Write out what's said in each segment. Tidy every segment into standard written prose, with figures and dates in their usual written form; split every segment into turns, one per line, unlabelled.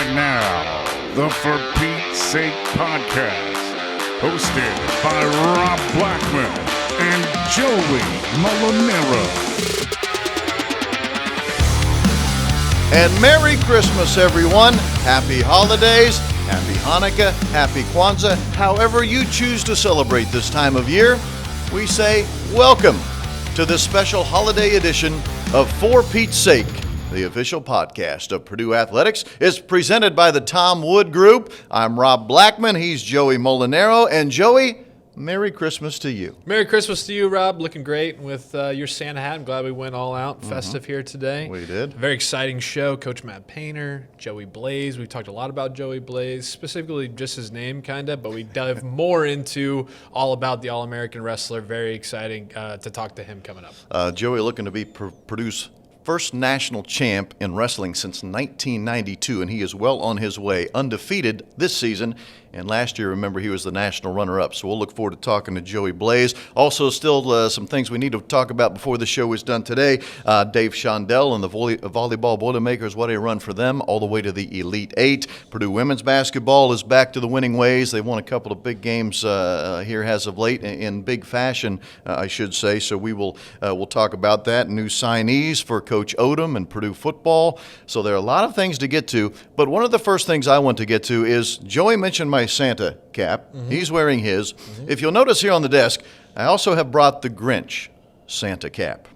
And now, the For Pete's Sake podcast, hosted by Rob Blackman and Joey Mulinaro.
And Merry Christmas, everyone. Happy holidays, happy Hanukkah, happy Kwanzaa. However you choose to celebrate this time of year, we say welcome to this special holiday edition of For Pete's Sake. The official podcast of Purdue Athletics is presented by the Tom Wood Group. I'm Rob Blackman. He's Joey Mulinaro. And Joey, Merry Christmas to you.
Merry Christmas to you, Rob. Looking great with your Santa hat. I'm glad we went all out festive here today.
We did.
Very exciting show. Coach Matt Painter, Joey Blaze. We talked a lot about Joey Blaze, specifically just his name, kind of, but we dive more into all about the All-American wrestler. Very exciting to talk to him coming up.
Joey looking to be Purdue's first national champ in wrestling since 1992, and he is well on his way, undefeated this season. And last year, remember, he was the national runner-up. So we'll look forward to talking to Joey Blaze. Also, still some things we need to talk about before the show is done today. Dave Shondell and the volleyball Boilermakers, what a run for them, all the way to the Elite Eight. Purdue women's basketball is back to the winning ways. They've won a couple of big games here as of late, in big fashion, I should say. So we'll talk about that. New signees for Coach Odom and Purdue football. So there are a lot of things to get to. But one of the first things I want to get to is Joey mentioned my Santa cap. He's wearing his. If you'll notice here on the desk, I also have brought the Grinch Santa cap.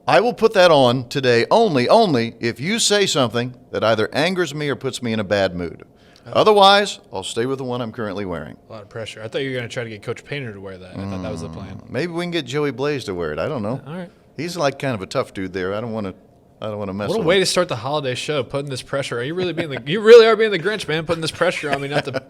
I will put that on today only if you say something that either angers me or puts me in a bad mood. Otherwise, I'll stay with the one I'm currently wearing.
A lot of pressure. I thought you were going to try to get Coach Painter to wear that. I thought that was the plan.
Maybe we can get Joey Blaze to wear it. I don't know.
All right.
He's like kind of a tough dude there. I don't want to mess with him.
What a way to start the holiday show, putting this pressure. Are you really you really are being the Grinch, man, putting this pressure on me not to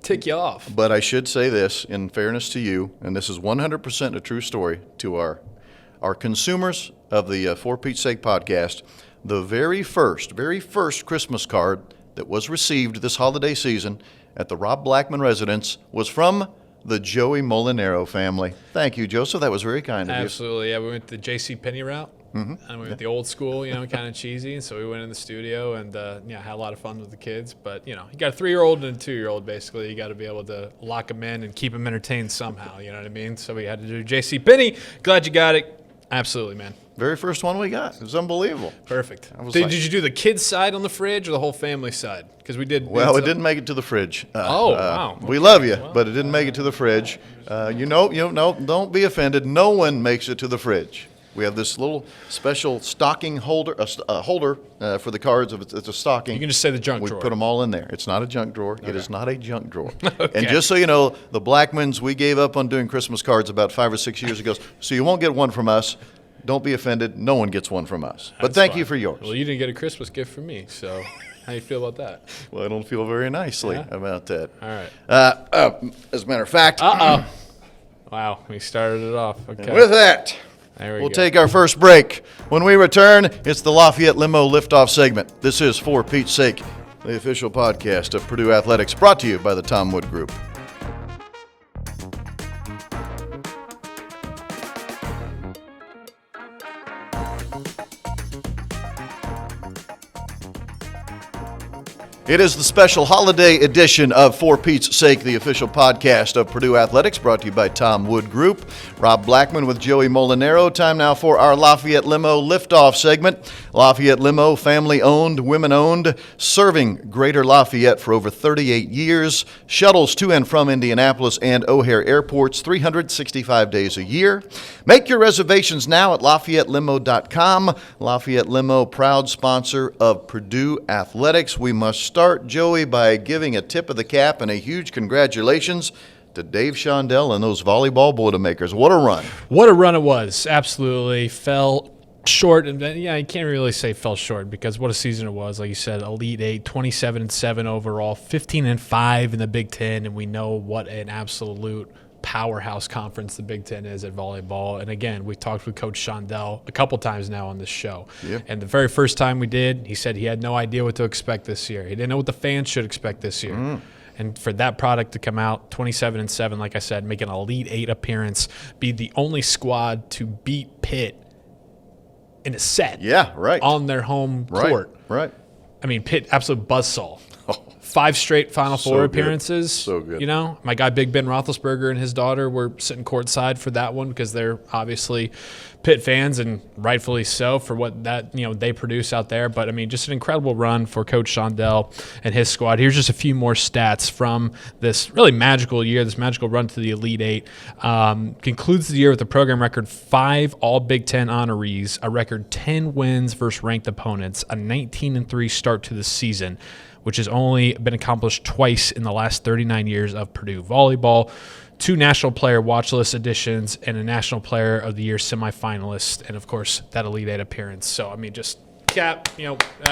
tick you off.
But I should say this, in fairness to you, and this is 100% a true story, to our consumers of the For Pete's Sake podcast, the very first Christmas card that was received this holiday season at the Rob Blackman residence was from the Joey Mulinaro family. Thank you, Joseph. That was very kind of you.
Absolutely. Yeah, we went the J.C. Penney route. And we went the old school, kind of cheesy. And so we went in the studio and, had a lot of fun with the kids. But, you got a 3-year-old and a 2-year-old, basically. You got to be able to lock them in and keep them entertained somehow. You know what I mean? So we had to do J.C. Penney. Glad you got it. Absolutely, man.
Very first one we got. It was unbelievable.
Perfect. Did you do the kids' side on the fridge or the whole family side? Because we did.
Well, it didn't make it to the fridge.
Wow. Okay.
We love you, but it didn't make it to the fridge. Don't be offended. No one makes it to the fridge. We have this little special stocking holder, holder for the cards. It's a stocking.
You can just say the junk drawer.
We put them all in there. It's not a junk drawer. Okay. It is not a junk drawer.
Okay.
And just so you know, the Blackmans, we gave up on doing Christmas cards about 5 or 6 years ago, so you won't get one from us. Don't be offended. No one gets one from us. But thank you for yours.
Well, you didn't get a Christmas gift from me, so how you feel about that?
Well, I don't feel very nicely about that.
All right.
As a matter of fact.
Wow, we started it off. Okay.
With that, we'll take our first break. When we return, it's the Lafayette Limo Liftoff segment. This is For Pete's Sake, the official podcast of Purdue Athletics, brought to you by the Tom Wood Group. It is the special holiday edition of For Pete's Sake, the official podcast of Purdue Athletics, brought to you by Tom Wood Group. Rob Blackman with Joey Mulinaro. Time now for our Lafayette Limo Liftoff segment. Lafayette Limo, family-owned, women-owned, serving Greater Lafayette for over 38 years. Shuttles to and from Indianapolis and O'Hare airports 365 days a year. Make your reservations now at LafayetteLimo.com. Lafayette Limo, proud sponsor of Purdue Athletics. We must start, Joey, by giving a tip of the cap and a huge congratulations to Dave Shondell and those volleyball Boilermakers. What a run.
What a run it was. Absolutely. Fell short. And you can't really say fell short because what a season it was. Like you said, Elite Eight, 27-7 overall, 15-5 in the Big Ten. And we know what an absolute powerhouse conference the Big Ten is at volleyball. And again, we talked with Coach Shondell a couple times now on this show.
Yep.
And the very first time we did, he said he had no idea what to expect this year. He didn't know what the fans should expect this year. And for that product to come out 27-7, like I said, make an Elite Eight appearance, be the only squad to beat Pitt in a set.
Yeah, right.
On their home court.
Right.
I mean, Pitt absolute buzzsaw. 5 straight Final Four appearances.
So good.
You know, my guy Big Ben Roethlisberger and his daughter were sitting courtside for that one because they're obviously Pitt fans, and rightfully so for what that they produce out there. But I mean, just an incredible run for Coach Shondell and his squad. Here's just a few more stats from this really magical year, this magical run to the Elite Eight. Concludes the year with a program record 5 All Big Ten honorees, a record 10 wins versus ranked opponents, a 19-3 start to the season, which has only been accomplished twice in the last 39 years of Purdue volleyball. 2 National Player Watch List additions and a National Player of the Year semifinalist, and of course that Elite Eight appearance. So I mean, just a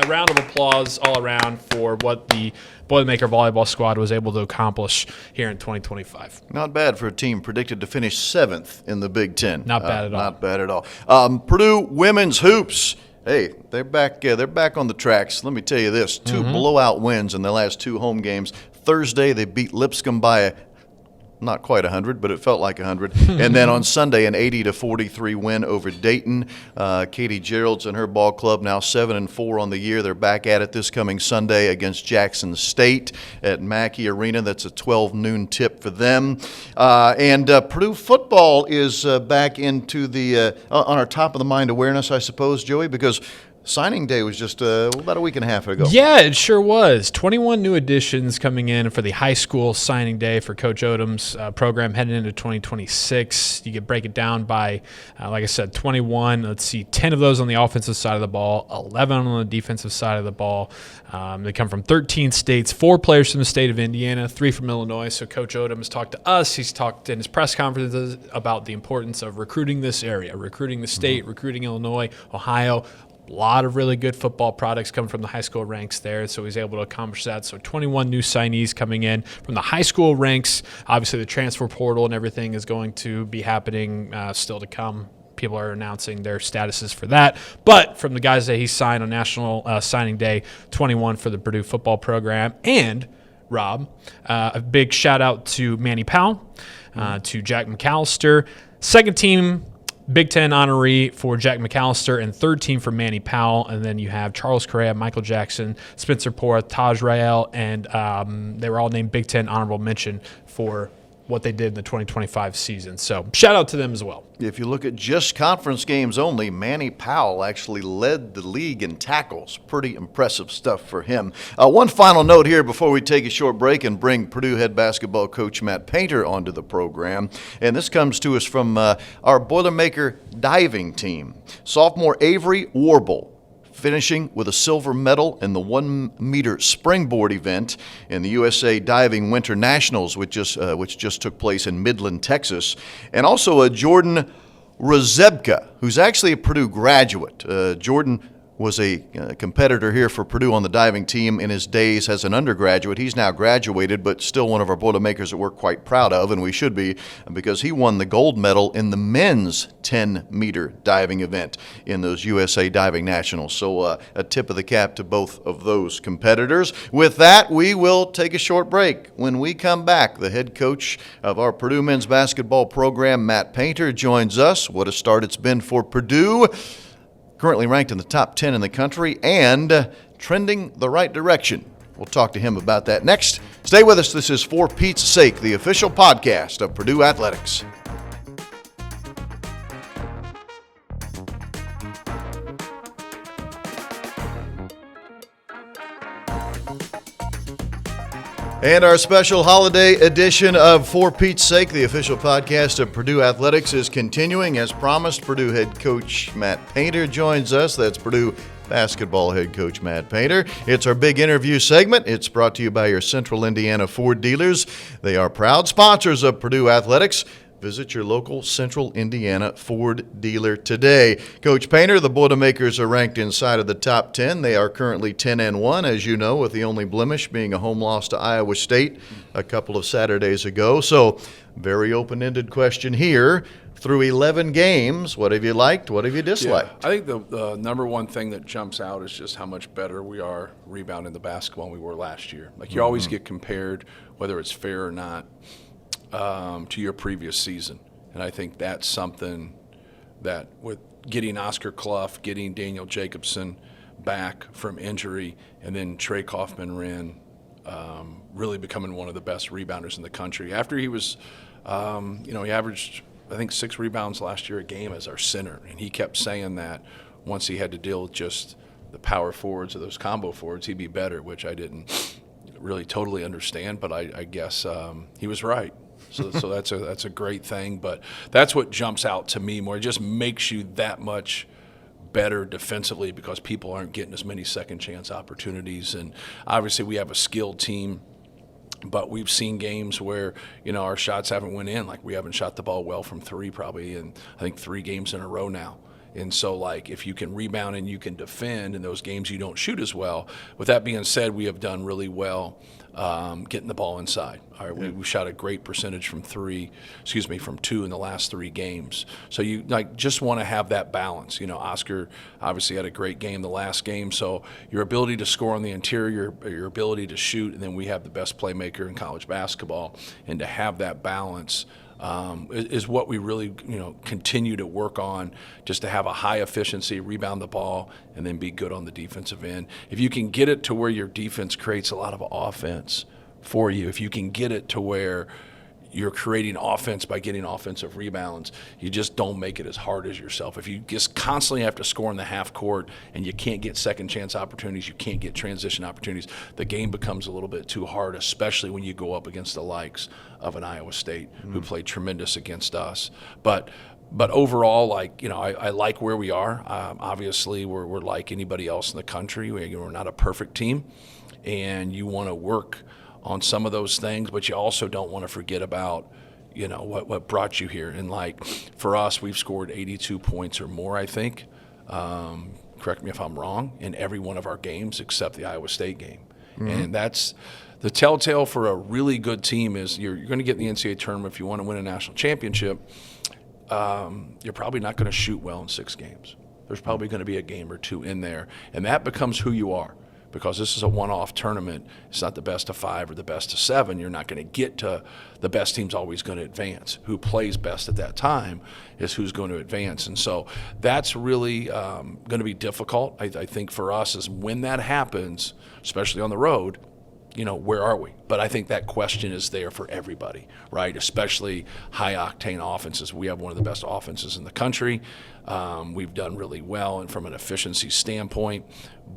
round of applause all around for what the Boilermaker volleyball squad was able to accomplish here in 2025.
Not bad for a team predicted to finish 7th in the Big Ten.
Not bad at all.
Not bad at all. Purdue women's hoops. Hey, they're back. They're back on the tracks. Let me tell you this: 2 blowout wins in the last 2 home games. Thursday, they beat Lipscomb by not quite 100, but it felt like 100. And then on Sunday, an 80-43 win over Dayton. Katie Gerald's and her ball club now 7-4 on the year. They're back at it this coming Sunday against Jackson State at Mackey Arena. That's a 12 noon tip for them. And Purdue football is back into the on our top of the mind awareness, I suppose, Joey, because signing day was just about a week and a half ago.
Yeah, it sure was. 21 new additions coming in for the high school signing day for Coach Odom's program heading into 2026. You could break it down by, like I said, 21. Let's see, 10 of those on the offensive side of the ball, 11 on the defensive side of the ball. They come from 13 states, 4 players from the state of Indiana, 3 from Illinois. So Coach Odom has talked to us. He's talked in his press conferences about the importance of recruiting this area, recruiting the state, recruiting Illinois, Ohio. A lot of really good football products come from the high school ranks there, so he's able to accomplish that. So 21 new signees coming in from the high school ranks. Obviously, the transfer portal and everything is going to be happening still to come. People are announcing their statuses for that. But from the guys that he signed on National Signing Day, 21 for the Purdue football program. And, Rob, a big shout-out to Manny Powell, to Jack McAllister. Second team Big Ten honoree for Jack McAllister, and third team for Manny Powell. And then you have Charles Correa, Michael Jackson, Spencer Porth, Taj Rael, and they were all named Big Ten honorable mention for what they did in the 2025 season. So shout out to them as well.
If you look at just conference games only, Manny Powell actually led the league in tackles. Pretty impressive stuff for him. One final note here before we take a short break and bring Purdue head basketball coach Matt Painter onto the program. And this comes to us from our Boilermaker diving team. Sophomore Avery Warble, finishing with a silver medal in the 1-meter springboard event in the USA Diving Winter Nationals, which just took place in Midland, Texas. And also a Jordan Rozebka, who's actually a Purdue graduate. Jordan was a competitor here for Purdue on the diving team in his days as an undergraduate. He's now graduated, but still one of our Boilermakers that we're quite proud of, and we should be, because he won the gold medal in the men's 10-meter diving event in those USA Diving Nationals. So a tip of the cap to both of those competitors. With that, we will take a short break. When we come back, the head coach of our Purdue men's basketball program, Matt Painter, joins us. What a start it's been for Purdue. Currently ranked in the top 10 in the country and trending the right direction. We'll talk to him about that next. Stay with us. This is For Pete's Sake, the official podcast of Purdue Athletics. And our special holiday edition of For Pete's Sake, the official podcast of Purdue Athletics, is continuing. As promised, Purdue head coach Matt Painter joins us. That's Purdue basketball head coach Matt Painter. It's our big interview segment. It's brought to you by your Central Indiana Ford dealers. They are proud sponsors of Purdue Athletics. Visit your local Central Indiana Ford dealer today. Coach Painter, the Boilermakers are ranked inside of the top 10. They are currently 10-1, as you know, with the only blemish being a home loss to Iowa State a couple of Saturdays ago. So, very open-ended question here. Through 11 games, what have you liked? What have you disliked?
Yeah, I think the number one thing that jumps out is just how much better we are rebounding the basketball than we were last year. Like, you always get compared, whether it's fair or not, to your previous season. And I think that's something that with getting Oscar Clough, getting Daniel Jacobson back from injury, and then Trey Kaufman really becoming one of the best rebounders in the country. After he was, he averaged, I think, 6 rebounds last year a game as our center, and he kept saying that once he had to deal with just the power forwards or those combo forwards, he'd be better, which I didn't really totally understand, but I guess he was right. So that's a great thing, but that's what jumps out to me more. It just makes you that much better defensively because people aren't getting as many second chance opportunities. And obviously we have a skilled team, but we've seen games where, our shots haven't went in. Like we haven't shot the ball well from 3 probably in, I think, 3 games in a row now. And so, if you can rebound and you can defend in those games you don't shoot as well. With that being said, we have done really well getting the ball inside. All right, we shot a great percentage from 2 in the last 3 games. So you just want to have that balance. Oscar obviously had a great game the last game. So your ability to score on the interior, your ability to shoot, and then we have the best playmaker in college basketball. And to have that balance is what we really, continue to work on, just to have a high efficiency, rebound the ball, and then be good on the defensive end. If you can get it to where your defense creates a lot of offense for you, if you can get it to where you're creating offense by getting offensive rebounds, you just don't make it as hard as yourself. If you just constantly have to score in the half court and you can't get second chance opportunities, you can't get transition opportunities, the game becomes a little bit too hard, especially when you go up against the likes of an Iowa State who played tremendous against us. But overall, I like where we are. Obviously, we're like anybody else in the country. We're not a perfect team, and you want to work on some of those things, but you also don't want to forget about, what brought you here. And for us, we've scored 82 points or more, I think. Correct me if I'm wrong, in every one of our games except the Iowa State game. Mm-hmm. And that's the telltale for a really good team is you're going to get in the NCAA tournament if you want to win a national championship. You're probably not going to shoot well in 6 games. There's probably going to be a game or 2 in there, and that becomes who you are. Because this is a one-off tournament. It's not the best of 5 or the best of 7. You're not going to get to the best team's always going to advance. Who plays best at that time is who's going to advance. And so that's really going to be difficult, I think, for us is when that happens, especially on the road, where are we? But I think that question is there for everybody, right? Especially high-octane offenses. We have one of the best offenses in the country. We've done really well and from an efficiency standpoint.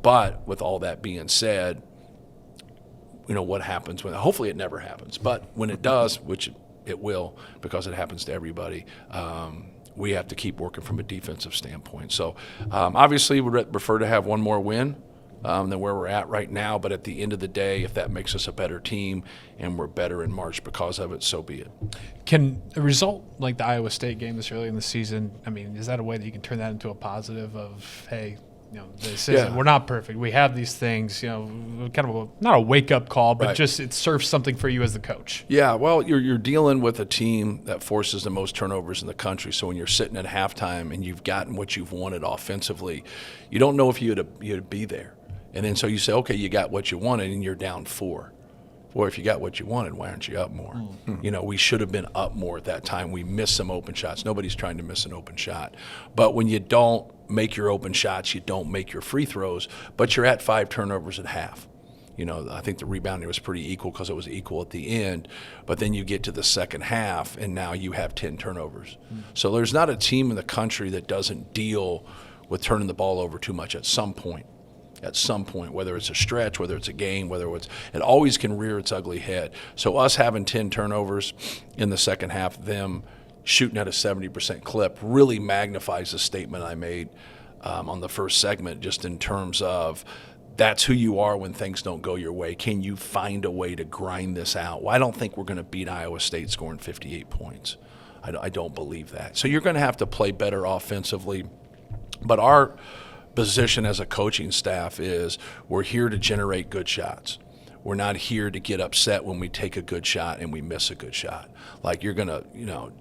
But with all that being said, what happens when – hopefully it never happens. But when it does, which it will because it happens to everybody, we have to keep working from a defensive standpoint. So obviously we'd prefer to have one more win than where we're at right now. But at the end of the day, if that makes us a better team and we're better in March because of it, so be it.
Can a result like the Iowa State game this early in the season, is that a way that you can turn that into a positive of, hey, we're not perfect. We have these things, kind of not a wake-up call, but just it serves something for you as the coach. Yeah, well, you're dealing with a team that forces the most turnovers in the country. So when you're sitting at halftime and you've gotten what you've wanted offensively, you don't know if you'd be there. And then so you say, okay, you got what you wanted and you're down 4. Boy, if you got what you wanted, why aren't you up more? Mm-hmm. We should have been up more at that time. We missed some open shots. Nobody's trying to miss an open shot. But when you don't make your open shots, you don't make your free throws, but you're at 5 turnovers at half. I think the rebounding was pretty equal because it was equal at the end. But then you get to the second half, and now you have 10 turnovers. Mm-hmm. So there's not a team in the country that doesn't deal with turning the ball over too much at some point. Whether it's a stretch, whether it's a game, it always can rear its ugly head. So us having 10 turnovers in the second half, them shooting at a 70% clip really magnifies the statement I made on the first segment, just in terms of that's who you are when things don't go your way. Can you find a way to grind this out? Well, I don't think we're going to beat Iowa State scoring 58 points. I don't believe that. So you're going to have to play better offensively. But our position as a coaching staff is we're here to generate good shots. We're not here to get upset when we take a good shot and we miss a good shot. You're going to,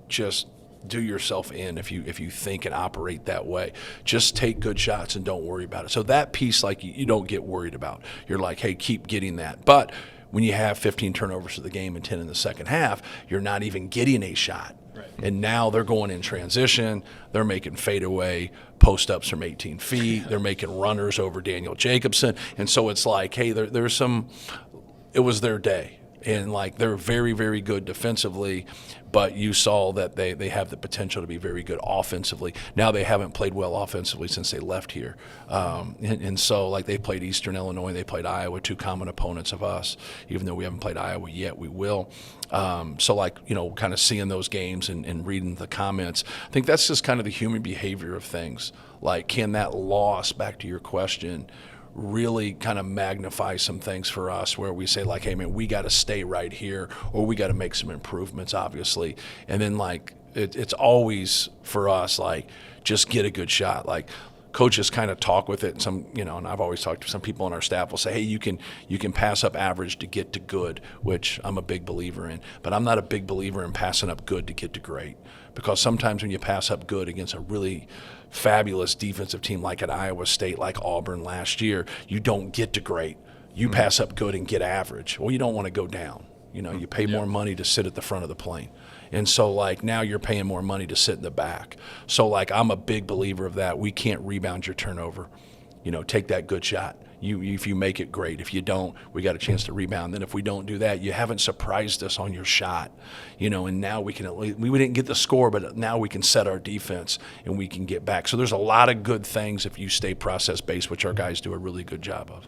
just do yourself in if you think and operate that way. Just take good shots and don't worry about it. So that piece, you don't get worried about. You're like, hey, keep getting that. But when you have 15 turnovers for the game and 10 in the second half, you're not even getting a shot. Right.
And now they're going in transition. They're making fadeaway post-ups from 18 feet. They're making runners over Daniel Jacobson. And so it's like, hey, there's some – it was their day. And, like, they're very, very good defensively, but you saw that they have the potential to be very good offensively. Now they haven't played well offensively since they left here. And so, like, they played Eastern Illinois, they played Iowa, 2 common opponents of us. Even though we haven't played Iowa yet, we will. So, like, you know, kind of seeing those games and reading the comments, I think that's just kind of the human behavior of things. Like, can that loss, back to your question, really kind of magnify some things for us where we say, like, hey, man, we got to stay right here, or we got to make some improvements, obviously. And then, like, it's always for us, like, just get a good shot. Like, coaches kind of talk with it, and some, you know, and I've always talked to some people on our staff will say, hey, you can pass up average to get to good, which I'm a big believer in. But I'm not a big believer in passing up good to get to great, because sometimes when you pass up good against a really fabulous defensive team like at Iowa State, like Auburn last year, you don't get to great. You pass up good and get average. Well, you don't want to go down. You know, you pay more money to sit at the front of the plane. And so, like, now you're paying more money to sit in the back. So, like, I'm a big believer of that. We can't rebound your turnover. You know, take that good shot. If you make it, great. If you don't, we got a chance to rebound. Then if we don't do that, you haven't surprised us on your shot. You know, and now we didn't get the score, but now we can set our defense and we can get back. So there's a lot of good things if you stay process-based, which our guys do a really good job of.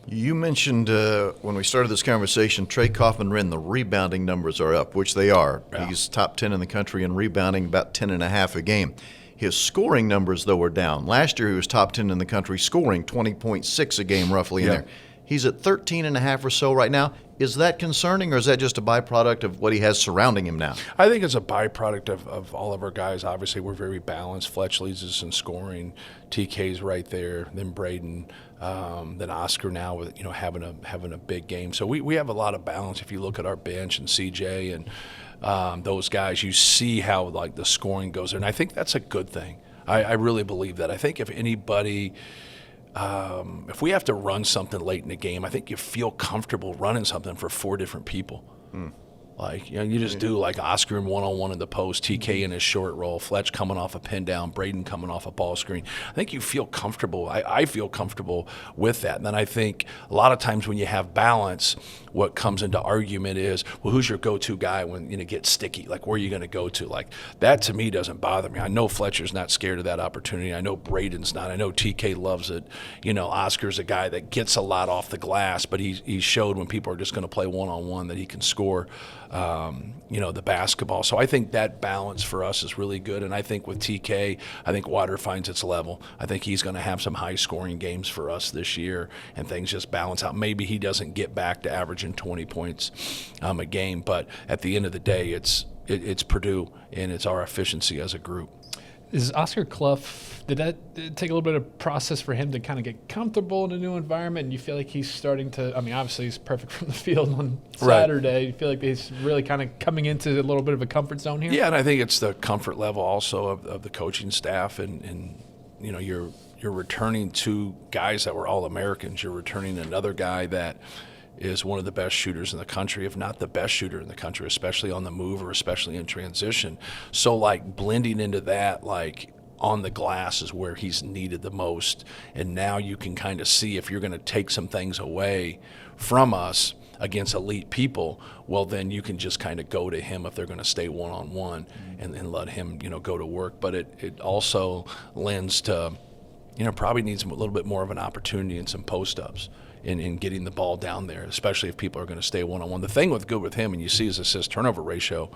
You mentioned when we started this conversation, Trey Kaufman-Renn, the rebounding numbers are up, which they are. Yeah. He's top 10 in the country in rebounding, about 10.5 a game. His scoring numbers, though, are down. Last year he was top 10 in the country, scoring 20.6 a game roughly in there. He's at 13.5 or so right now. Is that concerning, or is that just a byproduct of what he has surrounding him now?
I think it's a byproduct of all of our guys. Obviously, we're very balanced. Fletch leads us in scoring. TK's right there. Then Braden. Then Oscar now with, you know, having a big game. So we have a lot of balance. If you look at our bench and CJ and those guys, you see how, like, the scoring goes there. And I think that's a good thing. I really believe that. I think if anybody if we have to run something late in the game, I think you feel comfortable running something for 4 different people. Like, you know, you just do like Oscar in one-on-one in the post, TK in his short roll, Fletch coming off a pin down, Braden coming off a ball screen. I think you feel comfortable. I feel comfortable with that. And then I think a lot of times when you have balance, what comes into argument is, well, who's your go-to guy when, you know, get sticky? Like, where are you going to go to? Like, that to me doesn't bother me. I know Fletcher's not scared of that opportunity. I know Braden's not. I know TK loves it. You know, Oscar's a guy that gets a lot off the glass, but he showed when people are just going to play one-on-one that he can score. You know, the basketball. So I think that balance for us is really good. And I think with TK, I think water finds its level. I think he's going to have some high-scoring games for us this year, and things just balance out. Maybe he doesn't get back to averaging 20 points a game, but at the end of the day, it's Purdue, and it's our efficiency as a group.
Is Oscar Clough, did that take a little bit of process for him to kind of get comfortable in a new environment? And you feel like he's starting to, I mean, obviously he's perfect from the field on Saturday. Right. You feel like he's really kind of coming into a little bit of a comfort zone here? Yeah,
and I think it's the comfort level also of the coaching staff. And you know, you're returning 2 guys that were All-Americans. You're returning another guy that is one of the best shooters in the country, if not the best shooter in the country, especially on the move or especially in transition. So, like, blending into that, like, on the glass is where he's needed the most. And now you can kind of see if you're going to take some things away from us against elite people, well, then you can just kind of go to him if they're going to stay one-on-one and let him, you know, go to work. But it also lends to, you know, probably needs a little bit more of an opportunity and some post-ups in getting the ball down there, especially if people are going to stay one-on-one. The thing with him, and you see his assist-turnover ratio,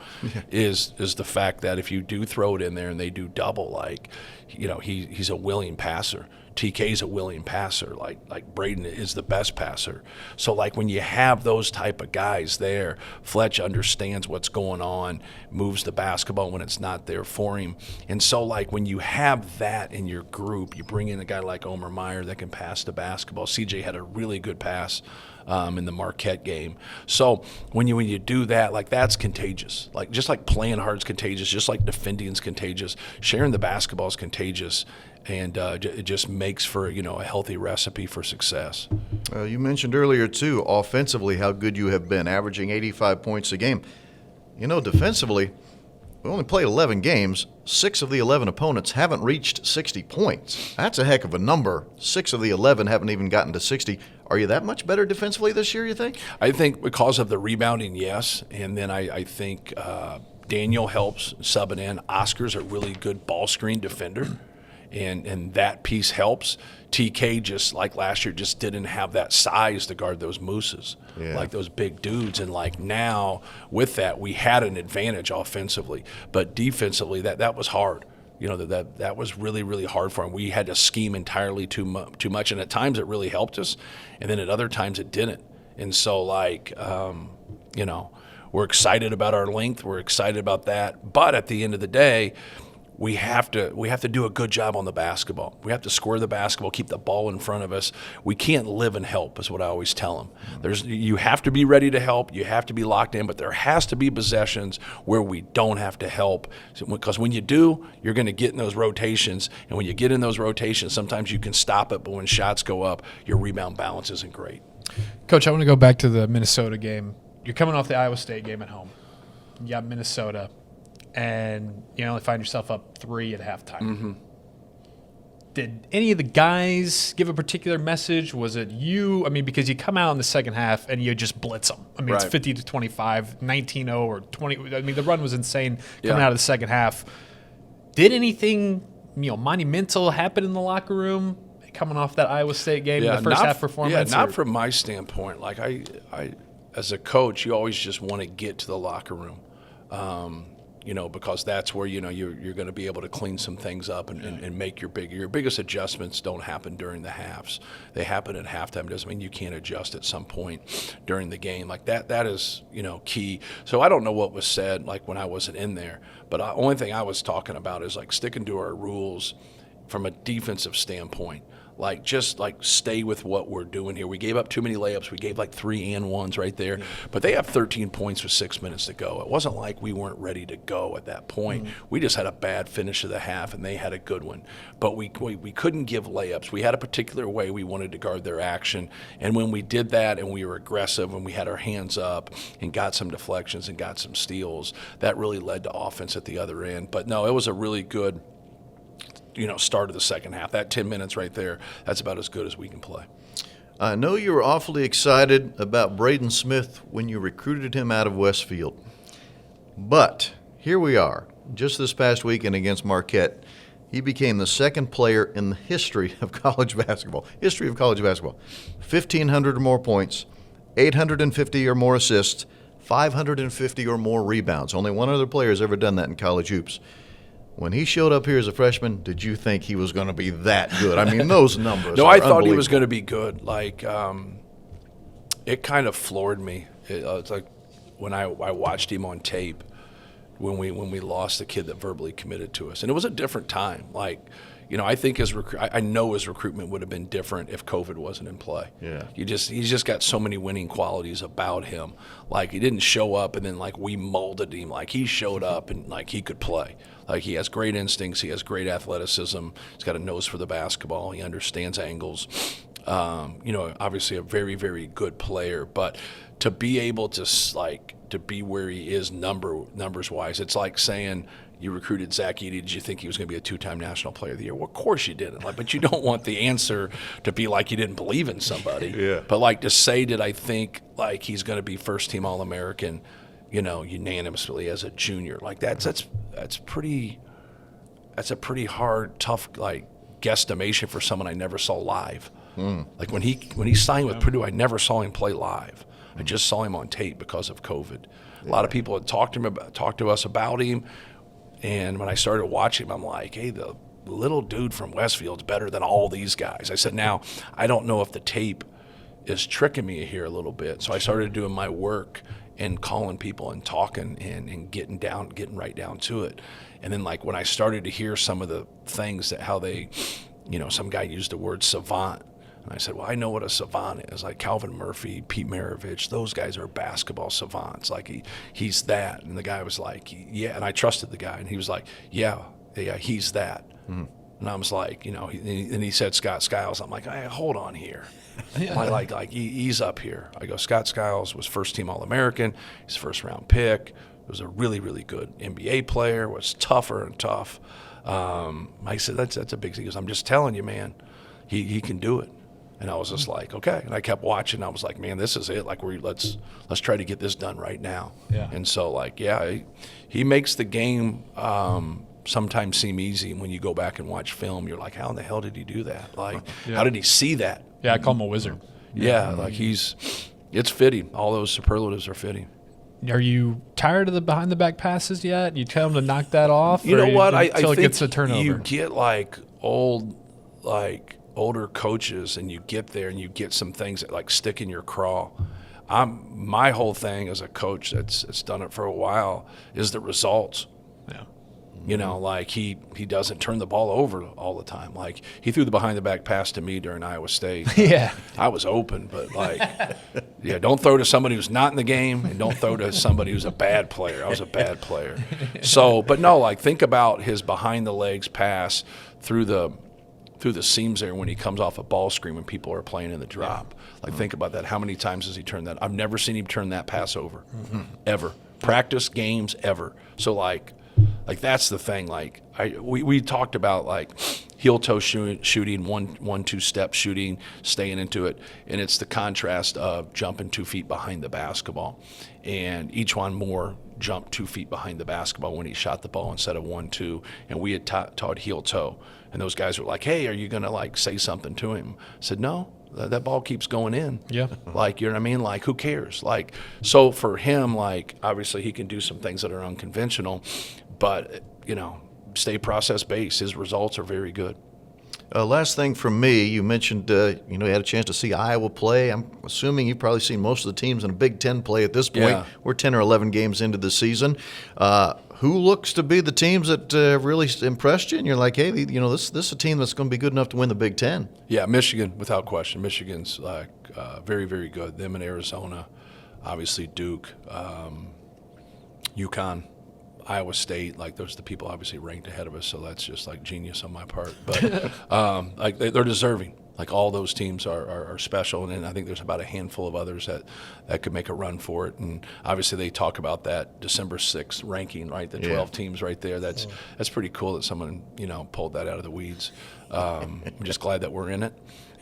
is the fact that if you do throw it in there and they do double, like, you know, he's a willing passer. TK's a willing passer. Like Braden is the best passer. So, like, when you have those type of guys there, Fletch understands what's going on, moves the basketball when it's not there for him. And so, like, when you have that in your group, you bring in a guy like Omer Meyer that can pass the basketball. CJ had a really good pass in the Marquette game. So when you do that, like, that's contagious. Like, just like playing hard is contagious, just like defending is contagious, sharing the basketball is contagious. And it just makes for, you know, a healthy recipe for success.
You mentioned earlier, too, offensively, how good you have been, averaging 85 points a game. You know, defensively, We only played 11 games. 6 of the 11 opponents haven't reached 60 points. That's a heck of a number. 6 of the 11 haven't even gotten to 60. Are you that much better defensively this year, you think?
I think because of the rebounding, yes. And then I think Daniel helps subbing in. Oscar's a really good ball screen defender, and that piece helps. TK, just like last year, just didn't have that size to guard those mooses, like those big dudes. And like now with that, we had an advantage offensively, but defensively that was hard. You know, that was really, really hard for him. We had to scheme entirely too much, and at times it really helped us, and then at other times it didn't. And so, like, you know, we're excited about our length. We're excited about that. But at the end of the day, we have to do a good job on the basketball. We have to score the basketball, keep the ball in front of us. We can't live and help, is what I always tell them. You have to be ready to help. You have to be locked in, but there has to be possessions where we don't have to help. Because when you do, you're going to get in those rotations. And when you get in those rotations, sometimes you can stop it, but when shots go up, your rebound balance isn't great.
Coach, I want to go back to the Minnesota game. You're coming off the Iowa State game at home. You got Minnesota, and you only find yourself up 3 at halftime.
Mm-hmm.
Did any of the guys give a particular message? Was it you? I mean, because you come out in the second half and you just blitz them. I mean,
Right.
It's 50-25, 19-0 or 20. I mean, the run was insane coming out of the second half. Did anything, monumental happen in the locker room coming off that Iowa State game, the first half performance?
Yeah, not from my standpoint. Like I as a coach, you always just want to get to the locker room. Because that's where, you're going to be able to clean some things up and make your biggest adjustments don't happen during the halves. They happen at halftime. Doesn't mean you can't adjust at some point during the game. Like that is, key. So I don't know what was said, like when I wasn't in there, but the only thing I was talking about is like sticking to our rules from a defensive standpoint. Like, just like stay with what we're doing here. We gave up too many layups. We gave like 3 and 1s right there. Yeah. But they have 13 points with 6 minutes to go. It wasn't like we weren't ready to go at that point. Mm-hmm. We just had a bad finish of the half, and they had a good one. But we couldn't give layups. We had a particular way we wanted to guard their action. And when we did that and we were aggressive and we had our hands up and got some deflections and got some steals, that really led to offense at the other end. But no, it was a really good start of the second half. That 10 minutes right there, that's about as good as we can play.
I know you were awfully excited about Braden Smith when you recruited him out of Westfield. But here we are, just this past weekend against Marquette. He became the second player in the history of college basketball. 1,500 or more points, 850 or more assists, 550 or more rebounds. Only one other player has ever done that in college hoops. When he showed up here as a freshman, did you think he was going to be that good? I mean, those numbers
No,
are
I thought he was
unbelievable.
going to be good. Like, it kind of floored me. It's like when I watched him on tape when we lost the kid that verbally committed to us. And it was a different time. Like, I think I know his recruitment would have been different if COVID wasn't in play.
Yeah.
He's just got so many winning qualities about him. Like, he didn't show up and then like we molded him. Like, he showed up and like he could play. Like, he has great instincts. He has great athleticism. He's got a nose for the basketball. He understands angles. Obviously a very, very good player. But to be able to be where he is numbers wise, it's like saying you recruited Zach Edey. Did you think he was going to be a 2-time National Player of the Year? Well, of course you didn't. But you don't want the answer to be like you didn't believe in somebody.
Yeah.
But like to say, did I think like he's going to be first-team All-American, unanimously as a junior? Like that's a pretty hard, tough like guesstimation for someone I never saw live. Like when he signed with Purdue, I never saw him play live. I just saw him on tape because of COVID. A lot of people had talked to us about him, and when I started watching him, I'm like, hey, the little dude from Westfield's better than all these guys. I said, now I don't know if the tape is tricking me here a little bit, so I started doing my work and calling people and talking and getting right down to it. And then like when I started to hear some of the things that how they, some guy used the word savant. And I said, well, I know what a savant is. Like Calvin Murphy, Pete Maravich, those guys are basketball savants. Like he's that. And the guy was like, yeah. And I trusted the guy. And he was like, yeah, he's that. Mm-hmm. And I was like, and he said Scott Skiles. I'm like, hey, hold on here. Like he's up here. I go, Scott Skiles was first-team All-American. He's a first-round pick. was a really, really good NBA player, was tougher and tough. I said, that's a big thing. He goes, I'm just telling you, man, he can do it. And I was just like, okay. And I kept watching. I was like, man, this is it. Like, let's try to get this done right now.
Yeah.
And so, like, yeah, he makes the game sometimes seem easy. And when you go back and watch film, you're like, how in the hell did he do that? Like, how did he see that?
Yeah, I call him a wizard.
Yeah, like it's fitting. All those superlatives are fitting.
Are you tired of the behind the back passes yet? You tell him to knock that off?
You know what? I
Until it
think
gets a turnover.
you get like older coaches, and you get there and you get some things that like stick in your craw. My whole thing as a coach that's done it for a while is the results.
Yeah.
You know, like he doesn't turn the ball over all the time. Like he threw the behind the back pass to me during Iowa State.
Yeah.
I was open, but like, yeah, don't throw to somebody who's not in the game, and don't throw to somebody who's a bad player. I was a bad player. So, but no, like think about his behind the legs pass through the seams there when he comes off a ball screen when people are playing in the drop. Like think about that. How many times has he turned that? I've never seen him turn that pass over, ever. Practice games ever. So like that's the thing. Like we talked about like heel toe shooting, 1-2 step shooting, staying into it, and it's the contrast of jumping 2 feet behind the basketball, and each one more jumped 2 feet behind the basketball when he shot the ball instead of 1-2, and we had taught heel toe, and those guys were like, hey, are you gonna like say something to him? I said no. That ball keeps going in.
Yeah.
Like, you know what I mean? Like, who cares? Like, so for him, like, obviously he can do some things that are unconventional, but, you know, stay process-based. His results are very good.
Last thing from me, you mentioned, you had a chance to see Iowa play. I'm assuming you've probably seen most of the teams in the Big Ten play at this point.
Yeah.
We're 10 or 11 games into the season. Who looks to be the teams that really impressed you? And you're like, hey, this is a team that's going to be good enough to win the Big Ten.
Yeah, Michigan, without question. Michigan's like very, very good. Them in Arizona, obviously Duke, UConn, Iowa State. Like those are the people obviously ranked ahead of us. So that's just like genius on my part. But like they're deserving. Like all those teams are special, and then I think there's about a handful of others that could make a run for it. And obviously they talk about that December 6th ranking, right? The 12 teams right there. That's pretty cool that someone pulled that out of the weeds. I'm just glad that we're in it.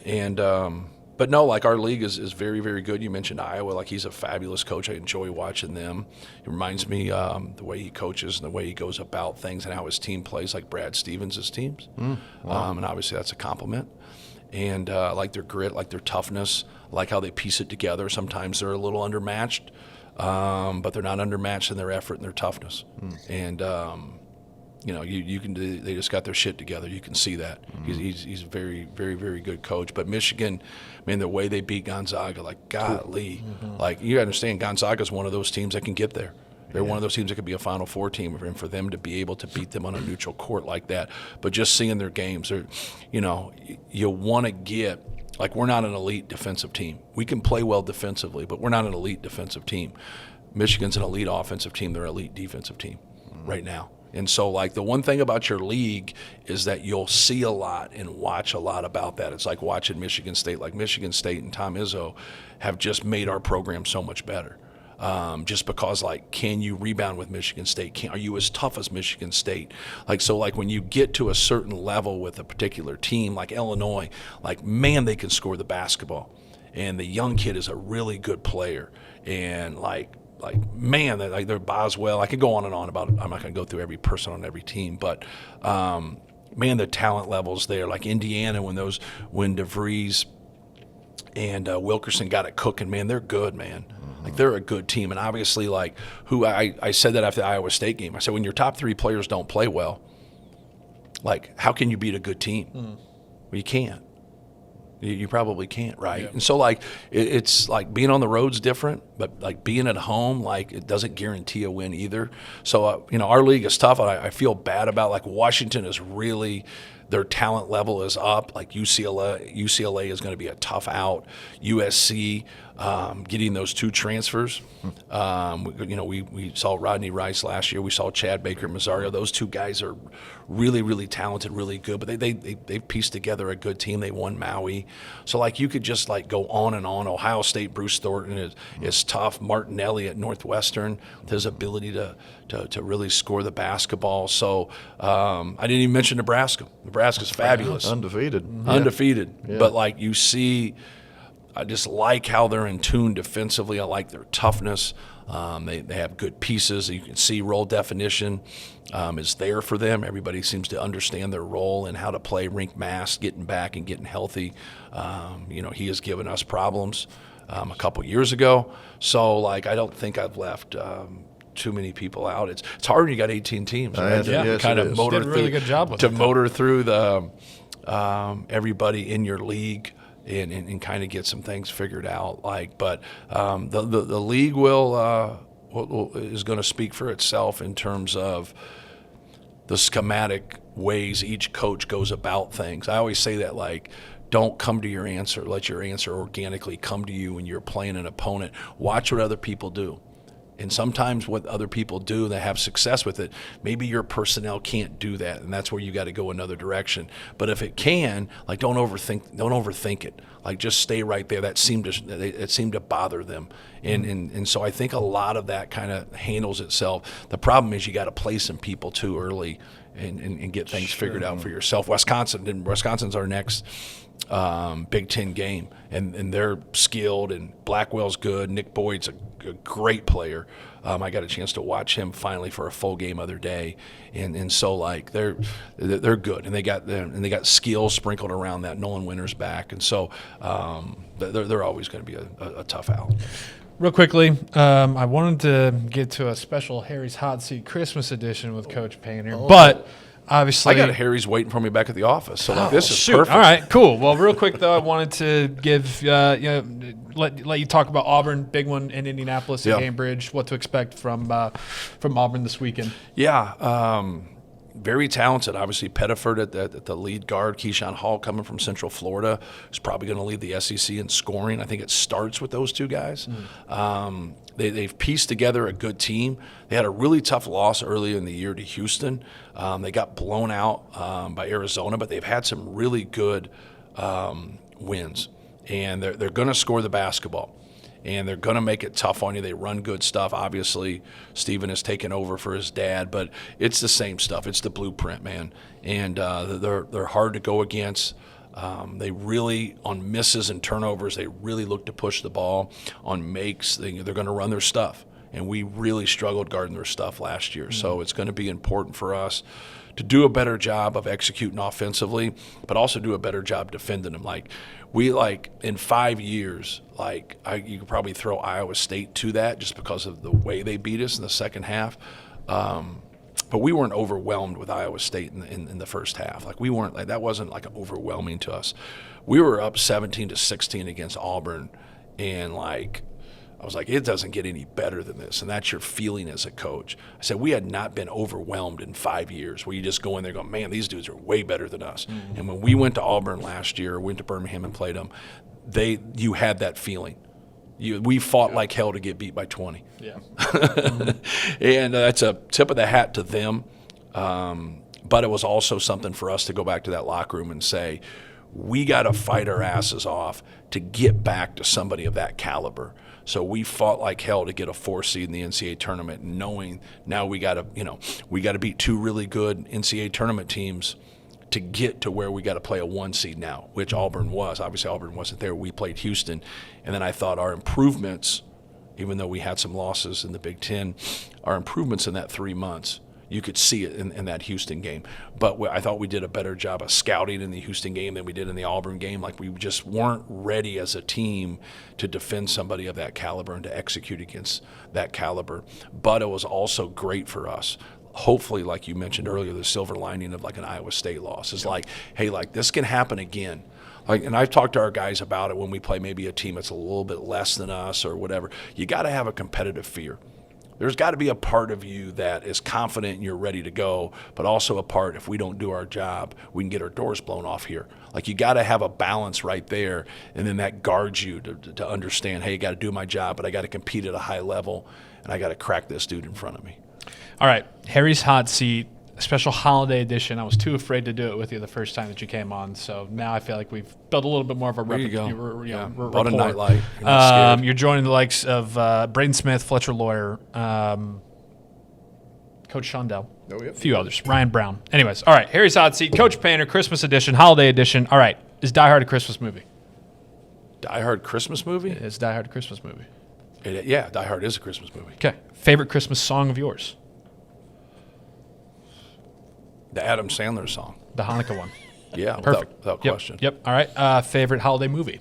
And but no, like our league is very, very good. You mentioned Iowa. Like he's a fabulous coach. I enjoy watching them. It reminds me the way he coaches and the way he goes about things and how his team plays, like Brad Stevens' teams. Wow. And obviously that's a compliment. And like their grit, like their toughness, like how they piece it together. Sometimes they're a little undermatched, but they're not undermatched in their effort and their toughness. And you can. They just got their shit together. You can see that. He's a very, very, very good coach. But Michigan, man, the way they beat Gonzaga, like golly, like you understand, Gonzaga's one of those teams that can get there. They're one of those teams that could be a Final Four team, and for them to be able to beat them on a neutral court like that. But just seeing their games, you want to get – like we're not an elite defensive team. We can play well defensively, but we're not an elite defensive team. Michigan's an elite offensive team. They're an elite defensive team right now. And so, like, the one thing about your league is that you'll see a lot and watch a lot about that. It's like watching Michigan State. Like Michigan State and Tom Izzo have just made our program so much better. Just because, like, can you rebound with Michigan State? Are you as tough as Michigan State? Like, so, like, when you get to a certain level with a particular team, like Illinois, like, man, they can score the basketball. And the young kid is a really good player. And, like man, they're Boswell. I could go on and on about it. I'm not going to go through every person on every team. But, man, the talent level's there. Like Indiana, when DeVries and Wilkerson got it cooking, man, they're good, man. Like they're a good team, and obviously, like I said that after the Iowa State game. I said when your top three players don't play well, like how can you beat a good team? Well, you can't. You probably can't, right? Yeah. And so, like it's like being on the road's different, but like being at home, like it doesn't guarantee a win either. So our league is tough. I feel bad about like Washington is really. their talent level is up. Like UCLA is going to be a tough out. USC, getting those 2 transfers. We saw Rodney Rice last year. We saw Chad Baker-Mazzario. Those 2 guys are really, really talented, really good. But they've pieced together a good team. They won Maui. So, like, you could just, like, go on and on. Ohio State, Bruce Thornton is tough. Martinelli at Northwestern, his ability to really score the basketball. So I didn't even mention Nebraska. Nebraska's fabulous.
Undefeated.
Undefeated.
Yeah.
But, like, you see, I just like how they're in tune defensively. I like their toughness. They have good pieces. You can see role definition is there for them. Everybody seems to understand their role and how to play Rink Mast, getting back and getting healthy. He has given us problems a couple years ago. So, like, I don't think I've left too many people out. It's hard when you got 18 teams. Right?
Yes,
kind of motor
did a really good job with
to
it.
motor through the everybody in your league. And kind of get some things figured out. But the league is going to speak for itself in terms of the schematic ways each coach goes about things. I always say that, like, don't come to your answer. Let your answer organically come to you when you're playing an opponent. Watch what other people do. And sometimes what other people do, they have success with it. Maybe your personnel can't do that, and that's where you got to go another direction. But if it can, like, don't overthink it. Like, just stay right there. It seemed to bother them, and so I think a lot of that kind of handles itself. The problem is you got to play some people too early and get things figured out for yourself. Wisconsin's our next Big Ten game, and they're skilled, and Blackwell's good. Nick Boyd's a great player. I got a chance to watch him finally for a full game other day, and so, like, they're good, and they got skills sprinkled around that. Nolan Winter's back, and so they're always going to be a tough out.
Real quickly, I wanted to get to a special Harry's Hot Seat Christmas edition with Coach Painter, but obviously
I got a Harry's waiting for me back at the office, so this is perfect.
All right, cool. Well, real quick though, I wanted to give let you talk about Auburn, big one in Indianapolis and Cambridge. What to expect from Auburn this weekend?
Yeah, very talented. Obviously, Pettiford at the lead guard. Keyshawn Hall coming from Central Florida, who's probably going to lead the SEC in scoring. I think it starts with those 2 guys. They've pieced together a good team. They had a really tough loss early in the year to Houston. They got blown out by Arizona, but they've had some really good wins. And they're going to score the basketball. And they're going to make it tough on you. They run good stuff. Obviously, Steven has taken over for his dad, but it's the same stuff. It's the blueprint, man. And they're hard to go against. They really, on misses and turnovers, they really look to push the ball. On makes, they're going to run their stuff. And we really struggled guarding their stuff last year. So it's going to be important for us to do a better job of executing offensively, but also do a better job defending them. In 5 years, you could probably throw Iowa State to that just because of the way they beat us in the second half. But we weren't overwhelmed with Iowa State in the first half. We weren't that wasn't overwhelming to us. We were up 17-16 against Auburn, and I was like, it doesn't get any better than this, and that's your feeling as a coach. I said, we had not been overwhelmed in 5 years where you just go in there going, man, these dudes are way better than us. Mm-hmm. And when we went to Auburn last year, went to Birmingham and played them, you had that feeling. We fought like hell to get beat by 20.
Yeah.
And that's a tip of the hat to them. But it was also something for us to go back to that locker room and say, we got to fight our asses off to get back to somebody of that caliber. So we fought like hell to get a 4 seed in the NCAA tournament, knowing now we got to beat 2 really good NCAA tournament teams to get to where we got to play a 1 seed now, which Auburn was. Obviously, Auburn wasn't there. We played Houston. And then I thought our improvements, even though we had some losses in the Big Ten, our improvements in that 3 months, you could see it in that Houston game. But I thought we did a better job of scouting in the Houston game than we did in the Auburn game. We just weren't ready as a team to defend somebody of that caliber and to execute against that caliber. But it was also great for us. Hopefully, like you mentioned earlier, the silver lining of an Iowa State loss is hey, this can happen again. And I've talked to our guys about it when we play maybe a team that's a little bit less than us or whatever. You got to have a competitive fear. There's got to be a part of you that is confident and you're ready to go, but also a part, if we don't do our job, we can get our doors blown off here. Like, you got to have a balance right there, and then that guards you to understand, hey, I got to do my job, but I got to compete at a high level, and I got to crack this dude in front of me.
All right, Harry's Hot Seat, a special holiday edition. I was too afraid to do it with you the first time that you came on, so now I feel like we've built a little bit more of a
Bought a
rapport.
nightlight. You're not scared.
You're joining the likes of Braden Smith, Fletcher Lawyer, Coach Shondell, a few others, Ryan Brown. Anyways, all right, Harry's Hot Seat, Coach Painter, Christmas edition, holiday edition. All right, is Die Hard a Christmas movie?
Die Hard Christmas movie?
Is Die Hard a Christmas movie?
Yeah, Die Hard is a Christmas movie.
Okay. Favorite Christmas song of yours?
The Adam Sandler song.
The Hanukkah one.
Yeah,
Perfect.
without question.
Yep. All right. Favorite holiday movie?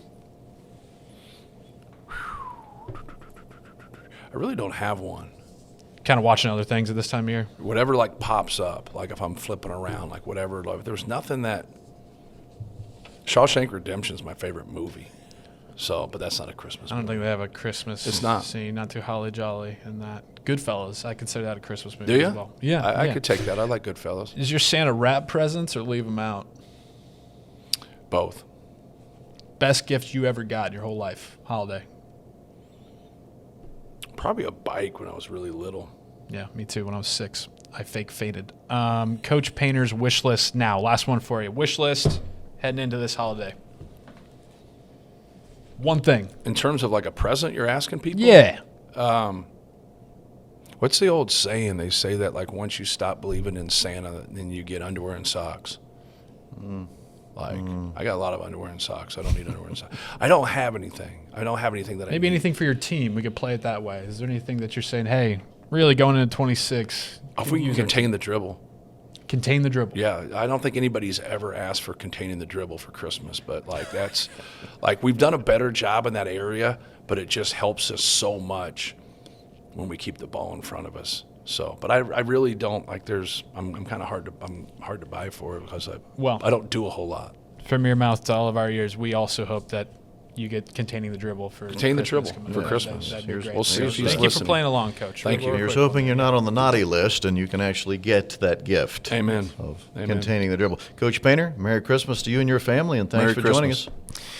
I really don't have one.
Kind of watching other things at this time of year?
Whatever like pops up, like if I'm flipping around, like whatever. Like, there's nothing that. Shawshank Redemption is my favorite movie. So, but that's not a Christmas
I don't
movie.
think they have a Christmas
It's not.
scene. Not too holly jolly in that. Goodfellas, I consider that a Christmas movie
Do you?
as well. Yeah.
I could take that. I like Goodfellas.
Is your Santa wrap presents or leave them out?
Both.
Best gift you ever got your whole life, holiday?
Probably a bike when I was really little.
Yeah, me too. When I was 6, I fake faded. Coach Painter's wish list now. Last one for you. Wish list heading into this holiday. One thing.
In terms of like a present, you're asking people?
Yeah.
What's the old saying? They say that like once you stop believing in Santa, then you get underwear and socks. I got a lot of underwear and socks. I don't need underwear and socks. I don't have anything. I don't have anything that I
Maybe
need.
anything for your team. We could play it that way. Is there anything that you're saying, hey, really going into 26?
If we can contain the dribble.
Contain the dribble.
Yeah, I don't think anybody's ever asked for containing the dribble for Christmas, but like that's like we've done a better job in that area, but it just helps us so much when we keep the ball in front of us. So, but I really don't like. I'm kind of hard to buy for because I don't do a whole lot.
From your mouth to all of our ears, we also hope that you get containing the dribble for
Contain the
Christmas
dribble
coming
for
up.
Christmas.
That'd be great.
We'll see if he's
Thank you for
listening.
playing along, Coach.
Thank you.
Here's hoping you're not on the naughty list and you can actually get that gift
Amen.
of
Amen.
containing the dribble. Coach Painter, Merry Christmas to you and your family, and thanks
Merry
for
Christmas.
joining us.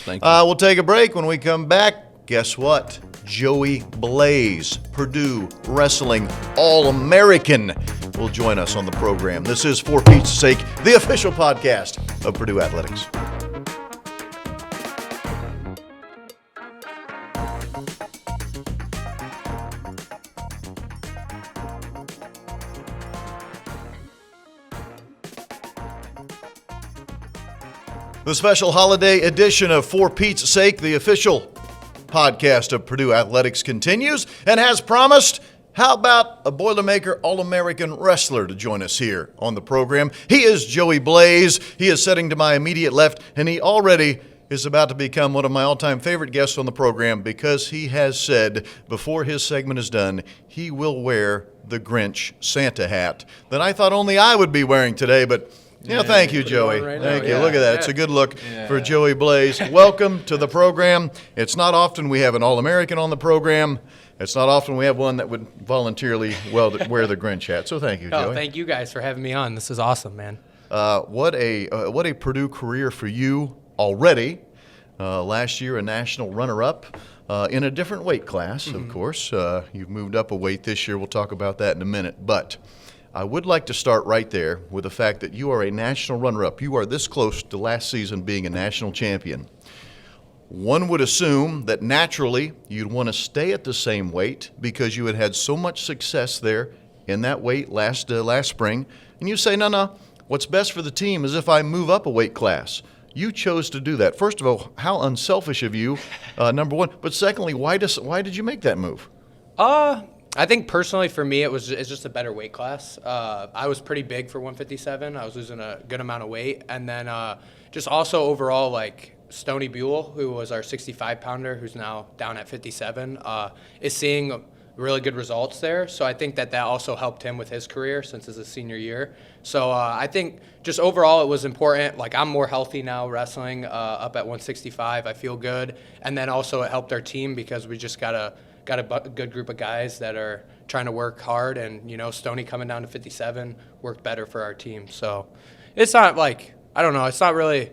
Thank you.
We'll take a break. When we come back, guess what? Joey Blaze, Purdue Wrestling All-American, will join us on the program. This is For Pete's Sake, the official podcast of Purdue Athletics. The special holiday edition of For Pete's Sake, the official podcast of Purdue Athletics, continues, and as promised, how about a Boilermaker All-American wrestler to join us here on the program? He is Joey Blaze. He is sitting to my immediate left, and he already is about to become one of my all-time favorite guests on the program because he has said before his segment is done, he will wear the Grinch Santa hat that I thought only I would be wearing today, but thank you, Joey. Thank you. Look at that. It's a good look for Joey Blaze. Welcome to the program. It's not often we have an All-American on the program. It's not often we have one that would voluntarily wear the Grinch hat. So thank you, Joey.
Oh, thank you guys for having me on. This is awesome, man.
What a Purdue career for you already. Last year, a national runner-up in a different weight class, of course. You've moved up a weight this year. We'll talk about that in a minute. But I would like to start right there with the fact that you are a national runner-up. You are this close to last season being a national champion. One would assume that naturally you'd want to stay at the same weight because you had had so much success there in that weight last spring. And you say, no, what's best for the team is if I move up a weight class. You chose to do that. First of all, how unselfish of you, number one. But secondly, why did you make that move?
I think personally for me, it's just a better weight class. I was pretty big for 157. I was losing a good amount of weight. And then just also overall, like Stoney Buell, who was our 65-pounder, who's now down at 57, is seeing really good results there. So I think that also helped him with his career since it's his senior year. So I think just overall it was important. Like I'm more healthy now wrestling up at 165. I feel good. And then also it helped our team because we just got a got a good group of guys that are trying to work hard, and Stoney coming down to 57 worked better for our team. So it's not like, I don't know, it's not really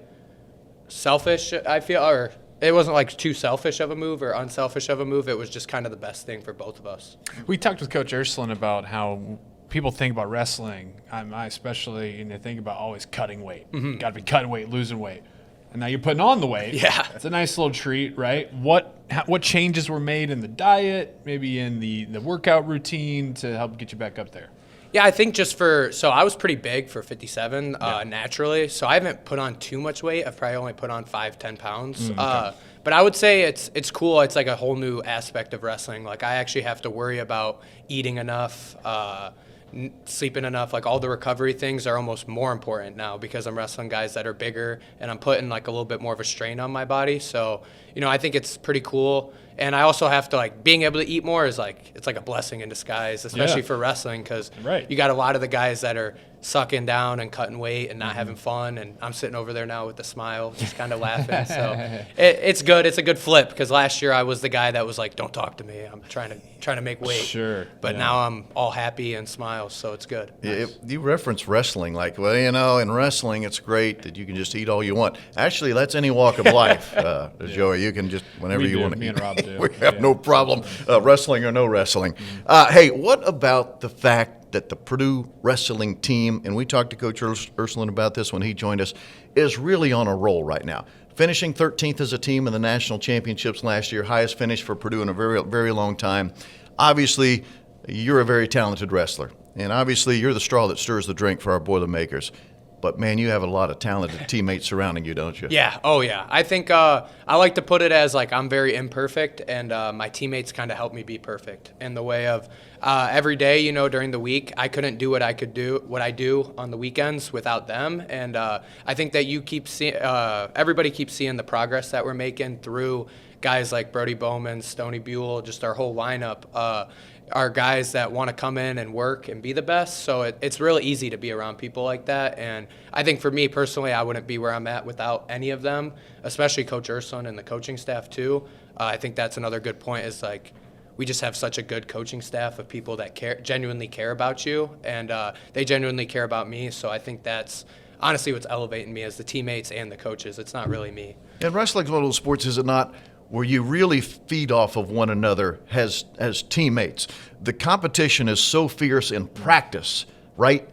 selfish, I feel, or it wasn't like too selfish of a move or unselfish of a move. It was just kind of the best thing for both of us.
We talked with Coach Ursuline about how people think about wrestling. I especially, think about always cutting weight.
Mm-hmm.
Got to be cutting weight, losing weight. And now you're putting on the weight.
Yeah.
It's a nice little treat, right? What changes were made in the diet, maybe in the workout routine to help get you back up there?
Yeah, I think so I was pretty big for 57 naturally, so I haven't put on too much weight. I've probably only put on 5-10 pounds. Okay. But I would say it's cool. It's like a whole new aspect of wrestling. Like, I actually have to worry about eating enough, sleeping enough. Like, all the recovery things are almost more important now because I'm wrestling guys that are bigger, and I'm putting like a little bit more of a strain on my body. So, I think it's pretty cool. And I also have to, being able to eat more is it's like a blessing in disguise, especially for wrestling, because you got a lot of the guys that are sucking down and cutting weight and not having fun, and I'm sitting over there now with a smile, just kind of laughing. So it's good. It's a good flip, because last year I was the guy that was like, "Don't talk to me. I'm trying to make weight."
Sure.
But now I'm all happy and smiles, so it's good.
Nice. You reference wrestling, in wrestling it's great that you can just eat all you want. Actually, that's any walk of life, Joey. You can just whenever you want to.
Me and Rob do.
We have no problem, wrestling or no wrestling. Hey, what about the fact that the Purdue wrestling team, and we talked to Coach Ursuline about this when he joined us, is really on a roll right now? Finishing 13th as a team in the national championships last year, highest finish for Purdue in a very, very long time. Obviously, you're a very talented wrestler, and obviously you're the straw that stirs the drink for our Boilermakers. But, man, you have a lot of talented teammates surrounding you, don't you?
Yeah. Oh, yeah. I think I like to put it as, I'm very imperfect, and my teammates kind of help me be perfect in the way of every day, during the week, I couldn't do what I do on the weekends without them. And I think that everybody keeps seeing the progress that we're making through guys like Brody Bowman, Stoney Buell, just our whole lineup. Are guys that want to come in and work and be the best. So it's really easy to be around people like that. And I think for me personally, I wouldn't be where I'm at without any of them, especially Coach Ursuline and the coaching staff too. I think that's another good point is we just have such a good coaching staff of people that genuinely care about you, and they genuinely care about me. So I think that's honestly what's elevating me as the teammates and the coaches. It's not really me.
And wrestling's one of those sports, is it not, where you really feed off of one another as teammates. The competition is so fierce in practice, right?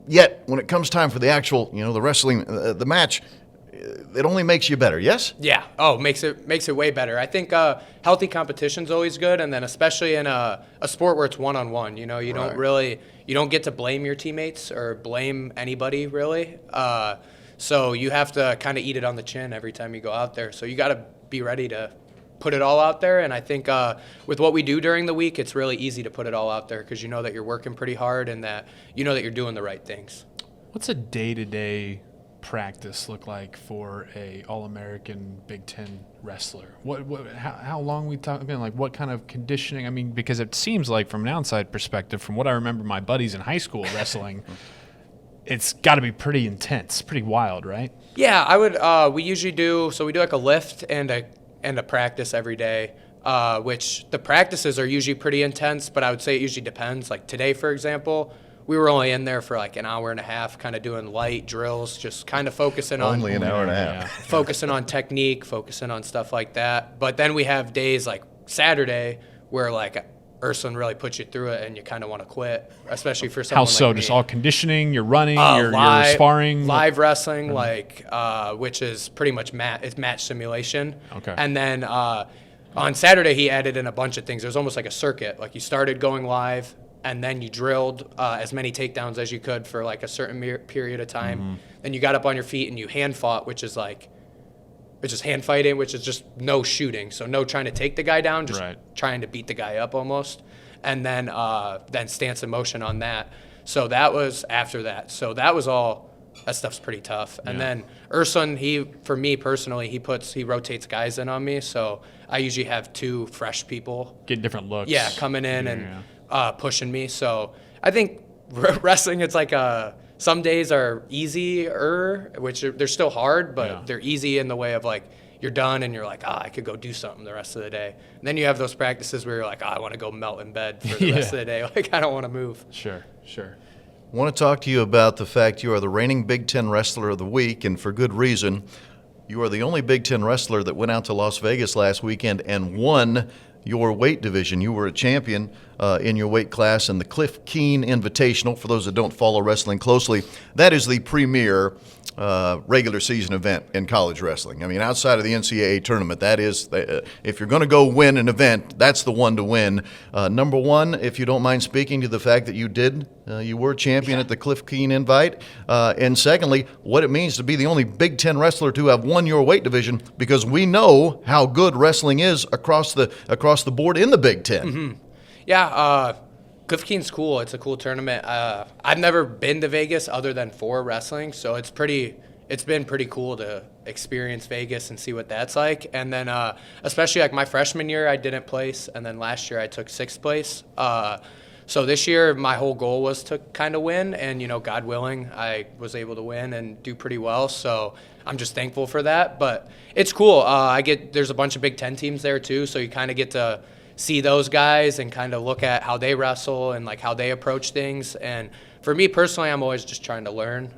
Yet when it comes time for the actual, the wrestling, the match, it only makes you better. Yes?
Yeah. Oh, makes it way better. I think healthy competition's always good, and then especially in a sport where it's one-on-one. You don't get to blame your teammates or blame anybody really. So you have to kind of eat it on the chin every time you go out there. So you got to be ready to put it all out there. And I think with what we do during the week, it's really easy to put it all out there because you know that you're working pretty hard and that you know that you're doing the right things.
What's a day-to-day practice look like for a All-American Big Ten wrestler? How long we talking? What kind of conditioning? I mean, because it seems like from an outside perspective, from what I remember my buddies in high school wrestling, it's got to be pretty intense, pretty wild, right?
Yeah, I would. We usually do like a lift and a practice every day, which the practices are usually pretty intense, but I would say it usually depends. Like today, for example, we were only in there for an hour and a half, kind of doing light drills, just kind of focusing on
only an hour and a half,
focusing on technique, focusing on stuff like that. But then we have days like Saturday where Ursuline really puts you through it, and you kind of want to quit, especially for someone
How so?
like me.
Just all conditioning, you're running, you're sparring?
Live wrestling, which is pretty much it's match simulation.
Okay.
And then on Saturday, he added in a bunch of things. It was almost like a circuit. You started going live, and then you drilled as many takedowns as you could for a certain period of time. Mm-hmm. Then you got up on your feet, and you hand fought, which is hand fighting, which is just no shooting. So no trying to take the guy down, just trying to beat the guy up almost. And then stance and motion on that. So that was after that. So that stuff's pretty tough. And then Ursuline, for me personally, he rotates guys in on me. So I usually have two fresh people.
Get different looks.
Yeah, coming in and pushing me. So I think wrestling, it's some days are easier, which they're still hard, but they're easy in the way of you're done and you're like, I could go do something the rest of the day. And then you have those practices where you're like, I want to go melt in bed for the rest of the day. Like, I don't want to move.
Sure.
I want to talk to you about the fact you are the reigning Big Ten Wrestler of the Week, and for good reason. You are the only Big Ten wrestler that went out to Las Vegas last weekend and won your weight division. You were a champion in your weight class in the Cliff Keen Invitational. For those that don't follow wrestling closely, that is the premier regular season event in college wrestling. I mean, outside of the NCAA tournament, that is, if you're going to go win an event, that's the one to win. Number one, if you don't mind speaking to the fact that you were champion at the Cliff Keen Invite, and secondly, what it means to be the only Big Ten wrestler to have won your weight division, because we know how good wrestling is across the board in the Big Ten.
Mm-hmm. Yeah, Cliff Keen's cool. It's a cool tournament. I've never been to Vegas other than for wrestling, so it's been pretty cool to experience Vegas and see what that's like. And then especially like my freshman year, I didn't place, and then last year I took 6th place. So this year my whole goal was to kind of win, and God willing, I was able to win and do pretty well. So I'm just thankful for that. But it's cool. There's a bunch of Big Ten teams there too, so you kind of get to see those guys and kind of look at how they wrestle and like how they approach things. And for me personally, I'm always just trying to learn.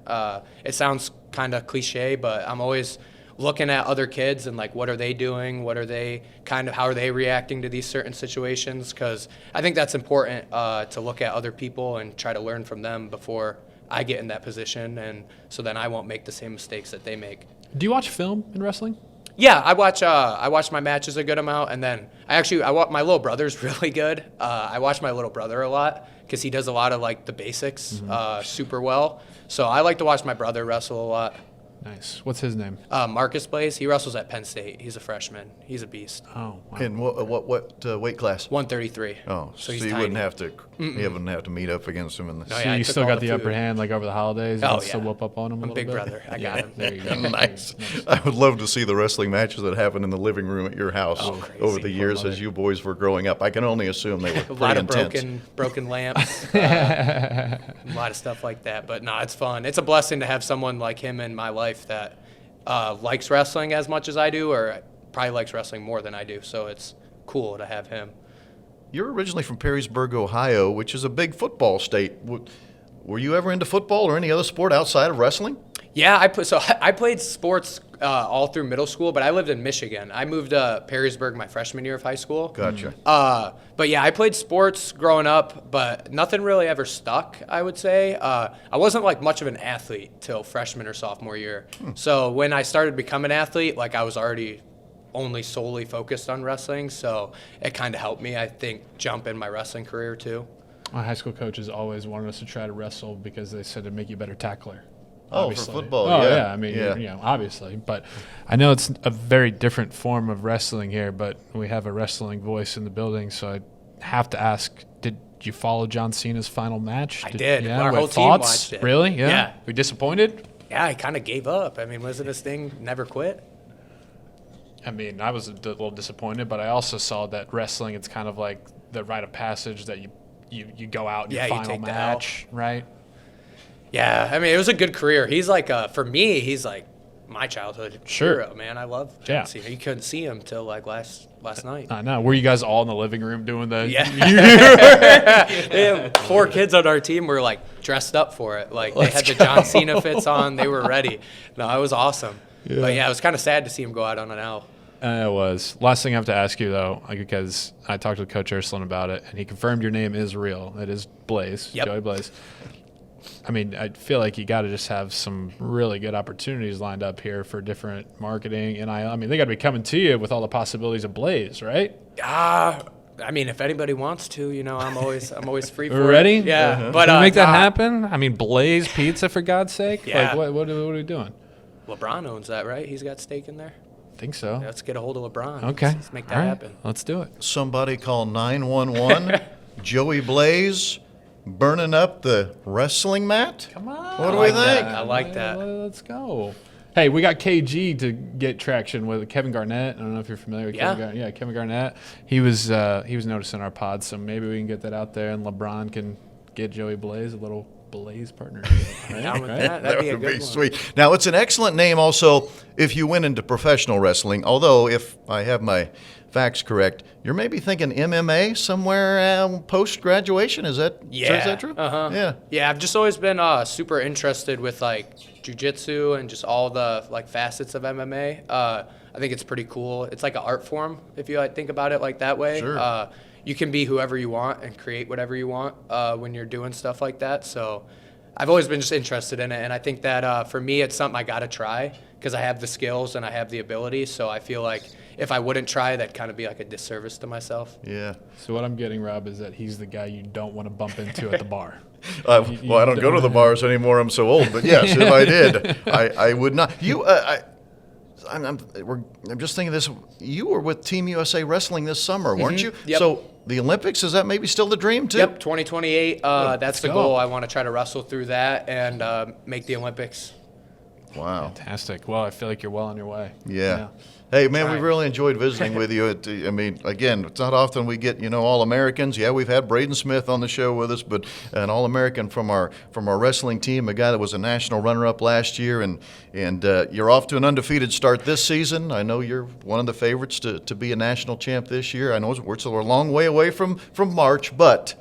It sounds kind of cliche, but I'm always looking at other kids and like, what are they doing? How are they reacting to these certain situations? Because I think that's important to look at other people and try to learn from them before I get in that position. And so then I won't make the same mistakes that they make.
Do you watch film in wrestling?
Yeah, I watch my matches a good amount, and then I watch my little brother's really good. I watch my little brother a lot because he does a lot of like the basics super well. So I like to watch my brother wrestle a lot.
Nice. What's his name?
Marcus Blaze. He wrestles at Penn State. He's a freshman. He's a beast.
Oh, wow.
And what weight class?
133.
Oh, so
he's
you
tiny.
wouldn't have to. You wouldn't have to meet up against him in the.
No,
So
yeah, I
you
took
still
all
got
the
the upper
food.
hand like over the holidays?
Oh,
and still
yeah.
whoop up on him a
I'm
little
big
bit?
brother. I got him.
There you go.
Nice. I would love to see the wrestling matches that happen in the living room at your house over the years as you boys were growing up. I can only assume they were
A
pretty
lot of
intense.
broken lamps, a lot of stuff like that. But no, it's fun. It's a blessing to have someone like him in my life that likes wrestling as much as I do, or probably likes wrestling more than I do. So it's cool to have him.
You're originally from Perrysburg, Ohio, which is a big football state. Were you ever into football or any other sport outside of wrestling?
Yeah, I played sports all through middle school, but I lived in Michigan. I moved to Perrysburg my freshman year of high school.
Gotcha.
But yeah, I played sports growing up, but nothing really ever stuck, I would say. I wasn't like much of an athlete till freshman or sophomore year. So when I started to become an athlete, like I was already only solely focused on wrestling. So it kind of helped me, I think, jump in my wrestling career too.
My high school coaches always wanted us to try to wrestle because they said it'd make you a better tackler.
Oh,
Obviously.
for football,
oh,
yeah.
I mean,
Yeah.
obviously. But I know it's a very different form of wrestling here, but we have a wrestling voice in the building, so I have to ask, did you follow John Cena's final match?
I did.
Yeah,
Our
what
whole team
thoughts?
watched it.
Really? Yeah.
Yeah.
Were you disappointed?
Yeah, I kind of gave up. I mean, wasn't this thing never quit?
I mean, I was a little disappointed, but I also saw that wrestling, it's kind of like the rite of passage that you go out in
Yeah,
your
you
final
take the
match, right?
Yeah, I mean, it was a good career. He's like, for me, he's like my childhood hero, man. I love John Cena. You couldn't see him till like last night.
I know. Were you guys all in the living room doing the?
Yeah. 4 kids on our team were like dressed up for it. Like they had the John Cena fits on. They were ready. No, it was awesome. Yeah. But yeah, it was kind of sad to see him go out on an L.
It was. Last thing I have to ask you, though, because I talked with Coach Ursuline about it, and he confirmed your name is real. It is Blaze, Joey Blaze. I mean, I feel like you got to just have some really good opportunities lined up here for different marketing. And I mean, they got to be coming to you with all the possibilities of Blaze, right?
I mean, if anybody wants to, I'm always free for
Ready?
it. Yeah.
Uh-huh.
But
can we make that happen? I mean, Blaze Pizza, for God's sake.
Yeah.
Like, what are we doing?
LeBron owns that, right? He's got stake in there.
I think so.
Yeah, let's get a hold of LeBron.
Okay.
Let's make that happen.
Let's do it.
Somebody call 911. Joey Blaze burning up the wrestling mat?
Come on.
What do we think?
I like that.
Let's go. Hey, we got KG to get traction with Kevin Garnett. I don't know if you're familiar with Kevin Garnett. Yeah, Kevin Garnett. He was noticing our pod, so maybe we can get that out there, and LeBron can get Joey Blaze a little Blaze partnership. Right?
Down with
Right?
that. That'd be a
would
good
be
one.
sweet. Now, it's an excellent name also if you went into professional wrestling, although if I have my facts correct, you're maybe thinking MMA somewhere post-graduation. Is that true?
Uh-huh.
Yeah.
Yeah, I've just always been super interested with like jiu-jitsu and just all the like facets of MMA. I think it's pretty cool. It's like an art form if you like think about it like that way.
Sure.
You can be whoever you want and create whatever you want when you're doing stuff like that. So I've always been just interested in it, and I think that for me, it's something I got to try because I have the skills and I have the ability. So I feel like if I wouldn't try, that'd kind of be like a disservice to myself.
Yeah.
So what I'm getting, Rob, is that he's the guy you don't want to bump into at the bar.
Well, I don't go to the bars anymore. I'm so old. But yes, if I did, I would not. I'm just thinking this. You were with Team USA Wrestling this summer, weren't you?
Yep.
So the Olympics, is that maybe still the dream too?
Yep, 2028. That's the
go.
goal. I want to try to wrestle through that and make the Olympics.
Wow.
Fantastic. Well, I feel like you're well on your way.
Yeah. Hey, man, we
Trying.
really enjoyed visiting with you. I mean, again, it's not often we get, All-Americans. Yeah, we've had Braden Smith on the show with us, but an All-American from our wrestling team, a guy that was a national runner-up last year, and you're off to an undefeated start this season. I know you're one of the favorites to be a national champ this year. I know we're still a long way away from March, but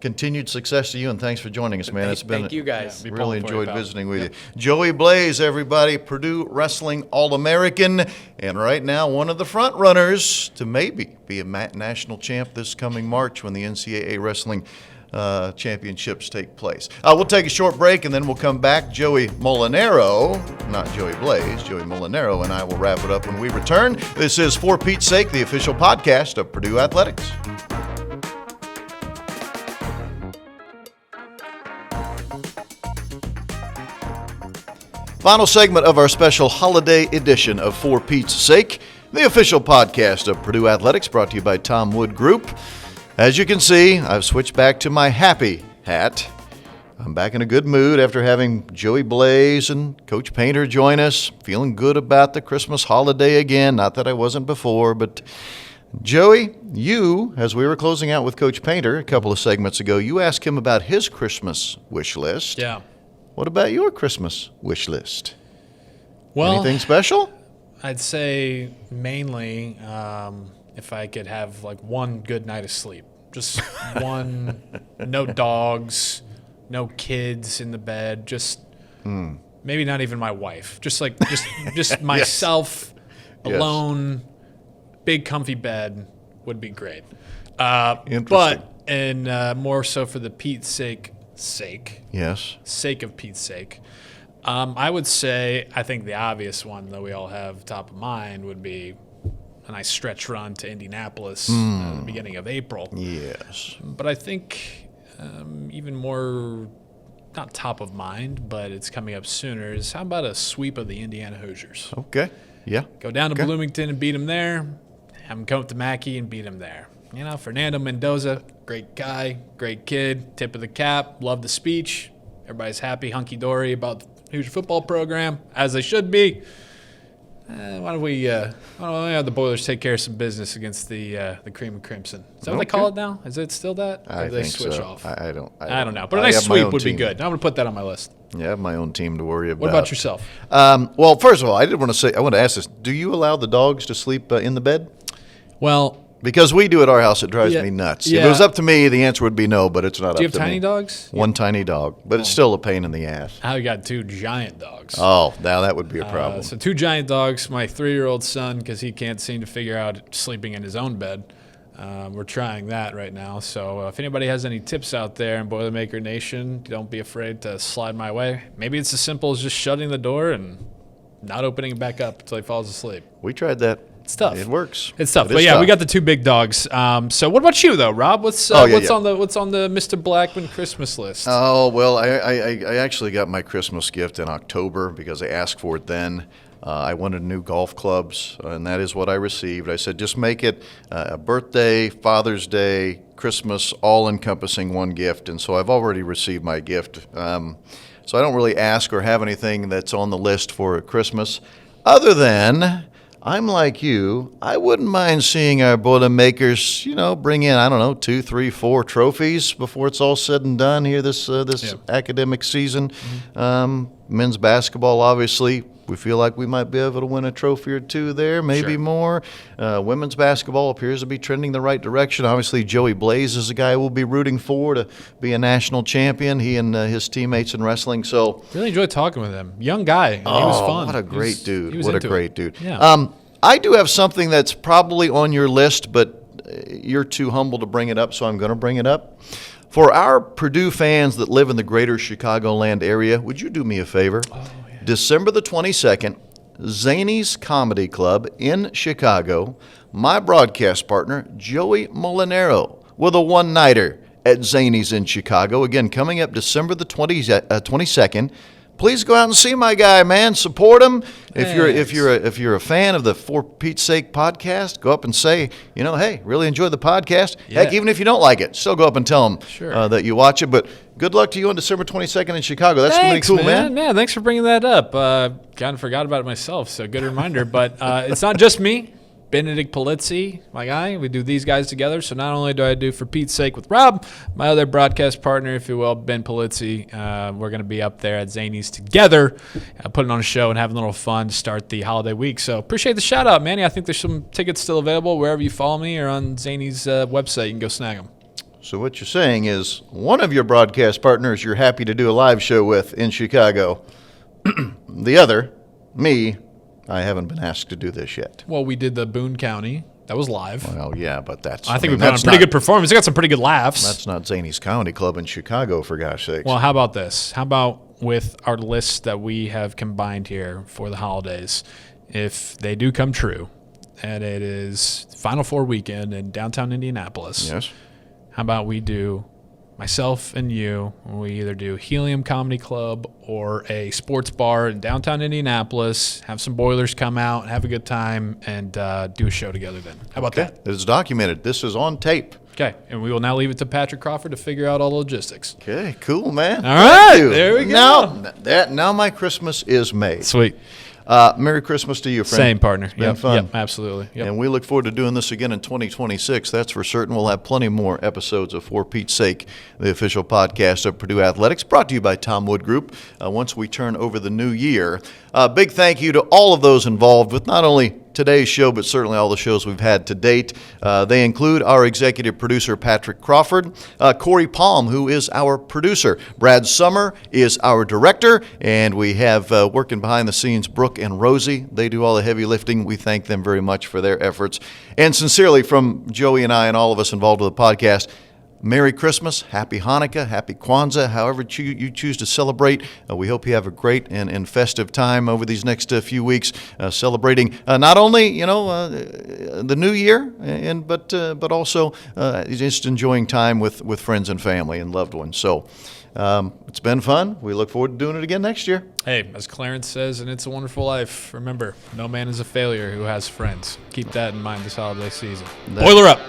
continued success to you, and thanks for joining us, man. It's been
Thank you guys.
Be
really
pulling for you,
enjoyed
pal.
visiting with you. Joey Blaze, everybody, Purdue Wrestling All-American, and right now one of the front runners to maybe be a national champ this coming March when the NCAA Wrestling championships take place. We'll take a short break, and then we'll come back. Joey Mulinaro, not Joey Blaze, Joey Mulinaro, and I will wrap it up when we return. This is For Pete's Sake, the official podcast of Purdue Athletics. Final segment of our special holiday edition of For Pete's Sake, the official podcast of Purdue Athletics, brought to you by Tom Wood Group. As you can see, I've switched back to my happy hat. I'm back in a good mood after having Joey Blaze and Coach Painter join us. Feeling good about the Christmas holiday again. Not that I wasn't before, but Joey, you, as we were closing out with Coach Painter a couple of segments ago, you asked him about his Christmas wish list.
Yeah.
What about your Christmas wish list?
Well,
Anything special?
I'd say mainly if I could have like one good night of sleep. Just one, no dogs, no kids in the bed, just maybe not even my wife. Just myself alone, big comfy bed would be great. But more so for the Pete's sake,
Yes.
sake of Pete's sake, I would say I think the obvious one that we all have top of mind would be a nice stretch run to Indianapolis at the beginning of April.
Yes.
But I think even more, not top of mind, but it's coming up sooner, is how about a sweep of the Indiana Hoosiers?
Okay. Yeah.
Go down to
Okay.
Bloomington and beat them there. Have them come up to Mackey and beat them there. Fernando Mendoza, great guy, great kid, tip of the cap, love the speech. Everybody's happy, hunky-dory about the Hoosier football program, as they should be. Why don't we have the Boilers take care of some business against the Cream and Crimson? Is that what they call it now? Is it still that? Or
I
do they
think
switch
so.
off?
I don't
know. But a
I
nice
have my
sweep
own
would be
team.
good. I'm going to put that on my list.
Yeah, I have my own team to worry about.
What about yourself?
Well, first of all, I want to ask this. Do you allow the dogs to sleep in the bed?
Well,
Because we do at our house, it drives
Yeah.
me nuts.
Yeah.
If it was up to me, the answer would be no, but it's not up to
do
me.
you have tiny dogs?
One tiny dog, but it's still a pain in the ass.
I got two giant dogs.
Oh, now that would be a problem.
So two giant dogs. My 3-year-old son, because he can't seem to figure out sleeping in his own bed. We're trying that right now. So if anybody has any tips out there in Boilermaker Nation, don't be afraid to slide my way. Maybe it's as simple as just shutting the door and not opening it back up until he falls asleep.
We tried that.
It's tough.
It works.
It's tough.
It
But
is
yeah,
tough.
we got the two big dogs. So what about you though, Rob? What's
Oh, yeah.
on the Mr. Blackman Christmas list?
Oh, well, I actually got my Christmas gift in October because I asked for it then. I wanted new golf clubs, and that is what I received. I said, just make it a birthday, Father's Day, Christmas, all-encompassing one gift. And so I've already received my gift. So I don't really ask or have anything that's on the list for Christmas, other than I'm like you. I wouldn't mind seeing our Boilermakers, bring in, 2, 3, 4 trophies before it's all said and done here this academic season. Men's basketball, obviously, we feel like we might be able to win a trophy or two there, maybe more. Women's basketball appears to be trending the right direction. Obviously, Joey Blaze is a guy we'll be rooting for to be a national champion, he and his teammates in wrestling. So
really enjoyed talking with him. Young guy. He was fun.
What a great dude.
He was
what a
into
great
it.
dude.
Yeah.
I do have something that's probably on your list, but you're too humble to bring it up, so I'm going to bring it up. For our Purdue fans that live in the greater Chicagoland area, would you do me a favor? December the 22nd, Zany's Comedy Club in Chicago. My broadcast partner, Joey Mulinaro, with a one-nighter at Zany's in Chicago. Again, coming up December the 22nd. Please go out and see my guy, man. Support him. If you're a fan of the For Pete's Sake podcast, go up and say, hey, really enjoy the podcast.
Yeah.
Heck, even if you don't like it, still go up and tell them that you watch it. But good luck to you on December 22nd in Chicago. That's going to be cool, man.
Man, thanks for bringing that up. Kind of forgot about it myself, so good reminder. But it's not just me. Benedict Polizzi, my guy. We do these guys together. So not only do I do For Pete's Sake with Rob, my other broadcast partner, if you will, Ben Polizzi, we're going to be up there at Zany's together, putting on a show and having a little fun to start the holiday week. So appreciate the shout out, Manny. I think there's some tickets still available wherever you follow me or on Zany's website. You can go snag them.
So what you're saying is one of your broadcast partners you're happy to do a live show with in Chicago. The other, me, I haven't been asked to do this yet.
Well, we did the Boone County. That was live.
Well, yeah, but
I think we put on a pretty good performance. We got some pretty good laughs.
That's not Zany's Comedy Club in Chicago, for gosh sakes.
Well, how about this? How about with our list that we have combined here for the holidays, if they do come true, and it is Final Four weekend in downtown Indianapolis.
Yes.
How about we do myself and you? We either do Helium Comedy Club or a sports bar in downtown Indianapolis, have some Boilers come out, have a good time, and do a show together then. How about that?
It's documented. This is on tape.
Okay, and we will now leave it to Patrick Crawford to figure out all the logistics.
Okay, cool, man.
All right,
Thank you.
there we go.
Now my Christmas is made.
Sweet.
Merry Christmas to you, friend.
Same, partner.
It's been fun.
Yep, absolutely. Yep.
And we look forward to doing this again in 2026. That's for certain. We'll have plenty more episodes of For Pete's Sake, the official podcast of Purdue Athletics, brought to you by Tom Wood Group once we turn over the new year. Big thank you to all of those involved with not only today's show, but certainly all the shows we've had to date. They include our executive producer, Patrick Crawford, Corey Palm, who is our producer, Brad Summer is our director, and we have working behind the scenes, Brooke and Rosie. They do all the heavy lifting. We thank them very much for their efforts. And sincerely, from Joey and I and all of us involved with the podcast, Merry Christmas, Happy Hanukkah, Happy Kwanzaa, however you choose to celebrate. We hope you have a great and festive time over these next few weeks, celebrating not only the new year, but also just enjoying time with friends and family and loved ones. So it's been fun. We look forward to doing it again next year.
Hey, as Clarence says, and It's a Wonderful Life, remember, no man is a failure who has friends. Keep that in mind this holiday season. Boiler up.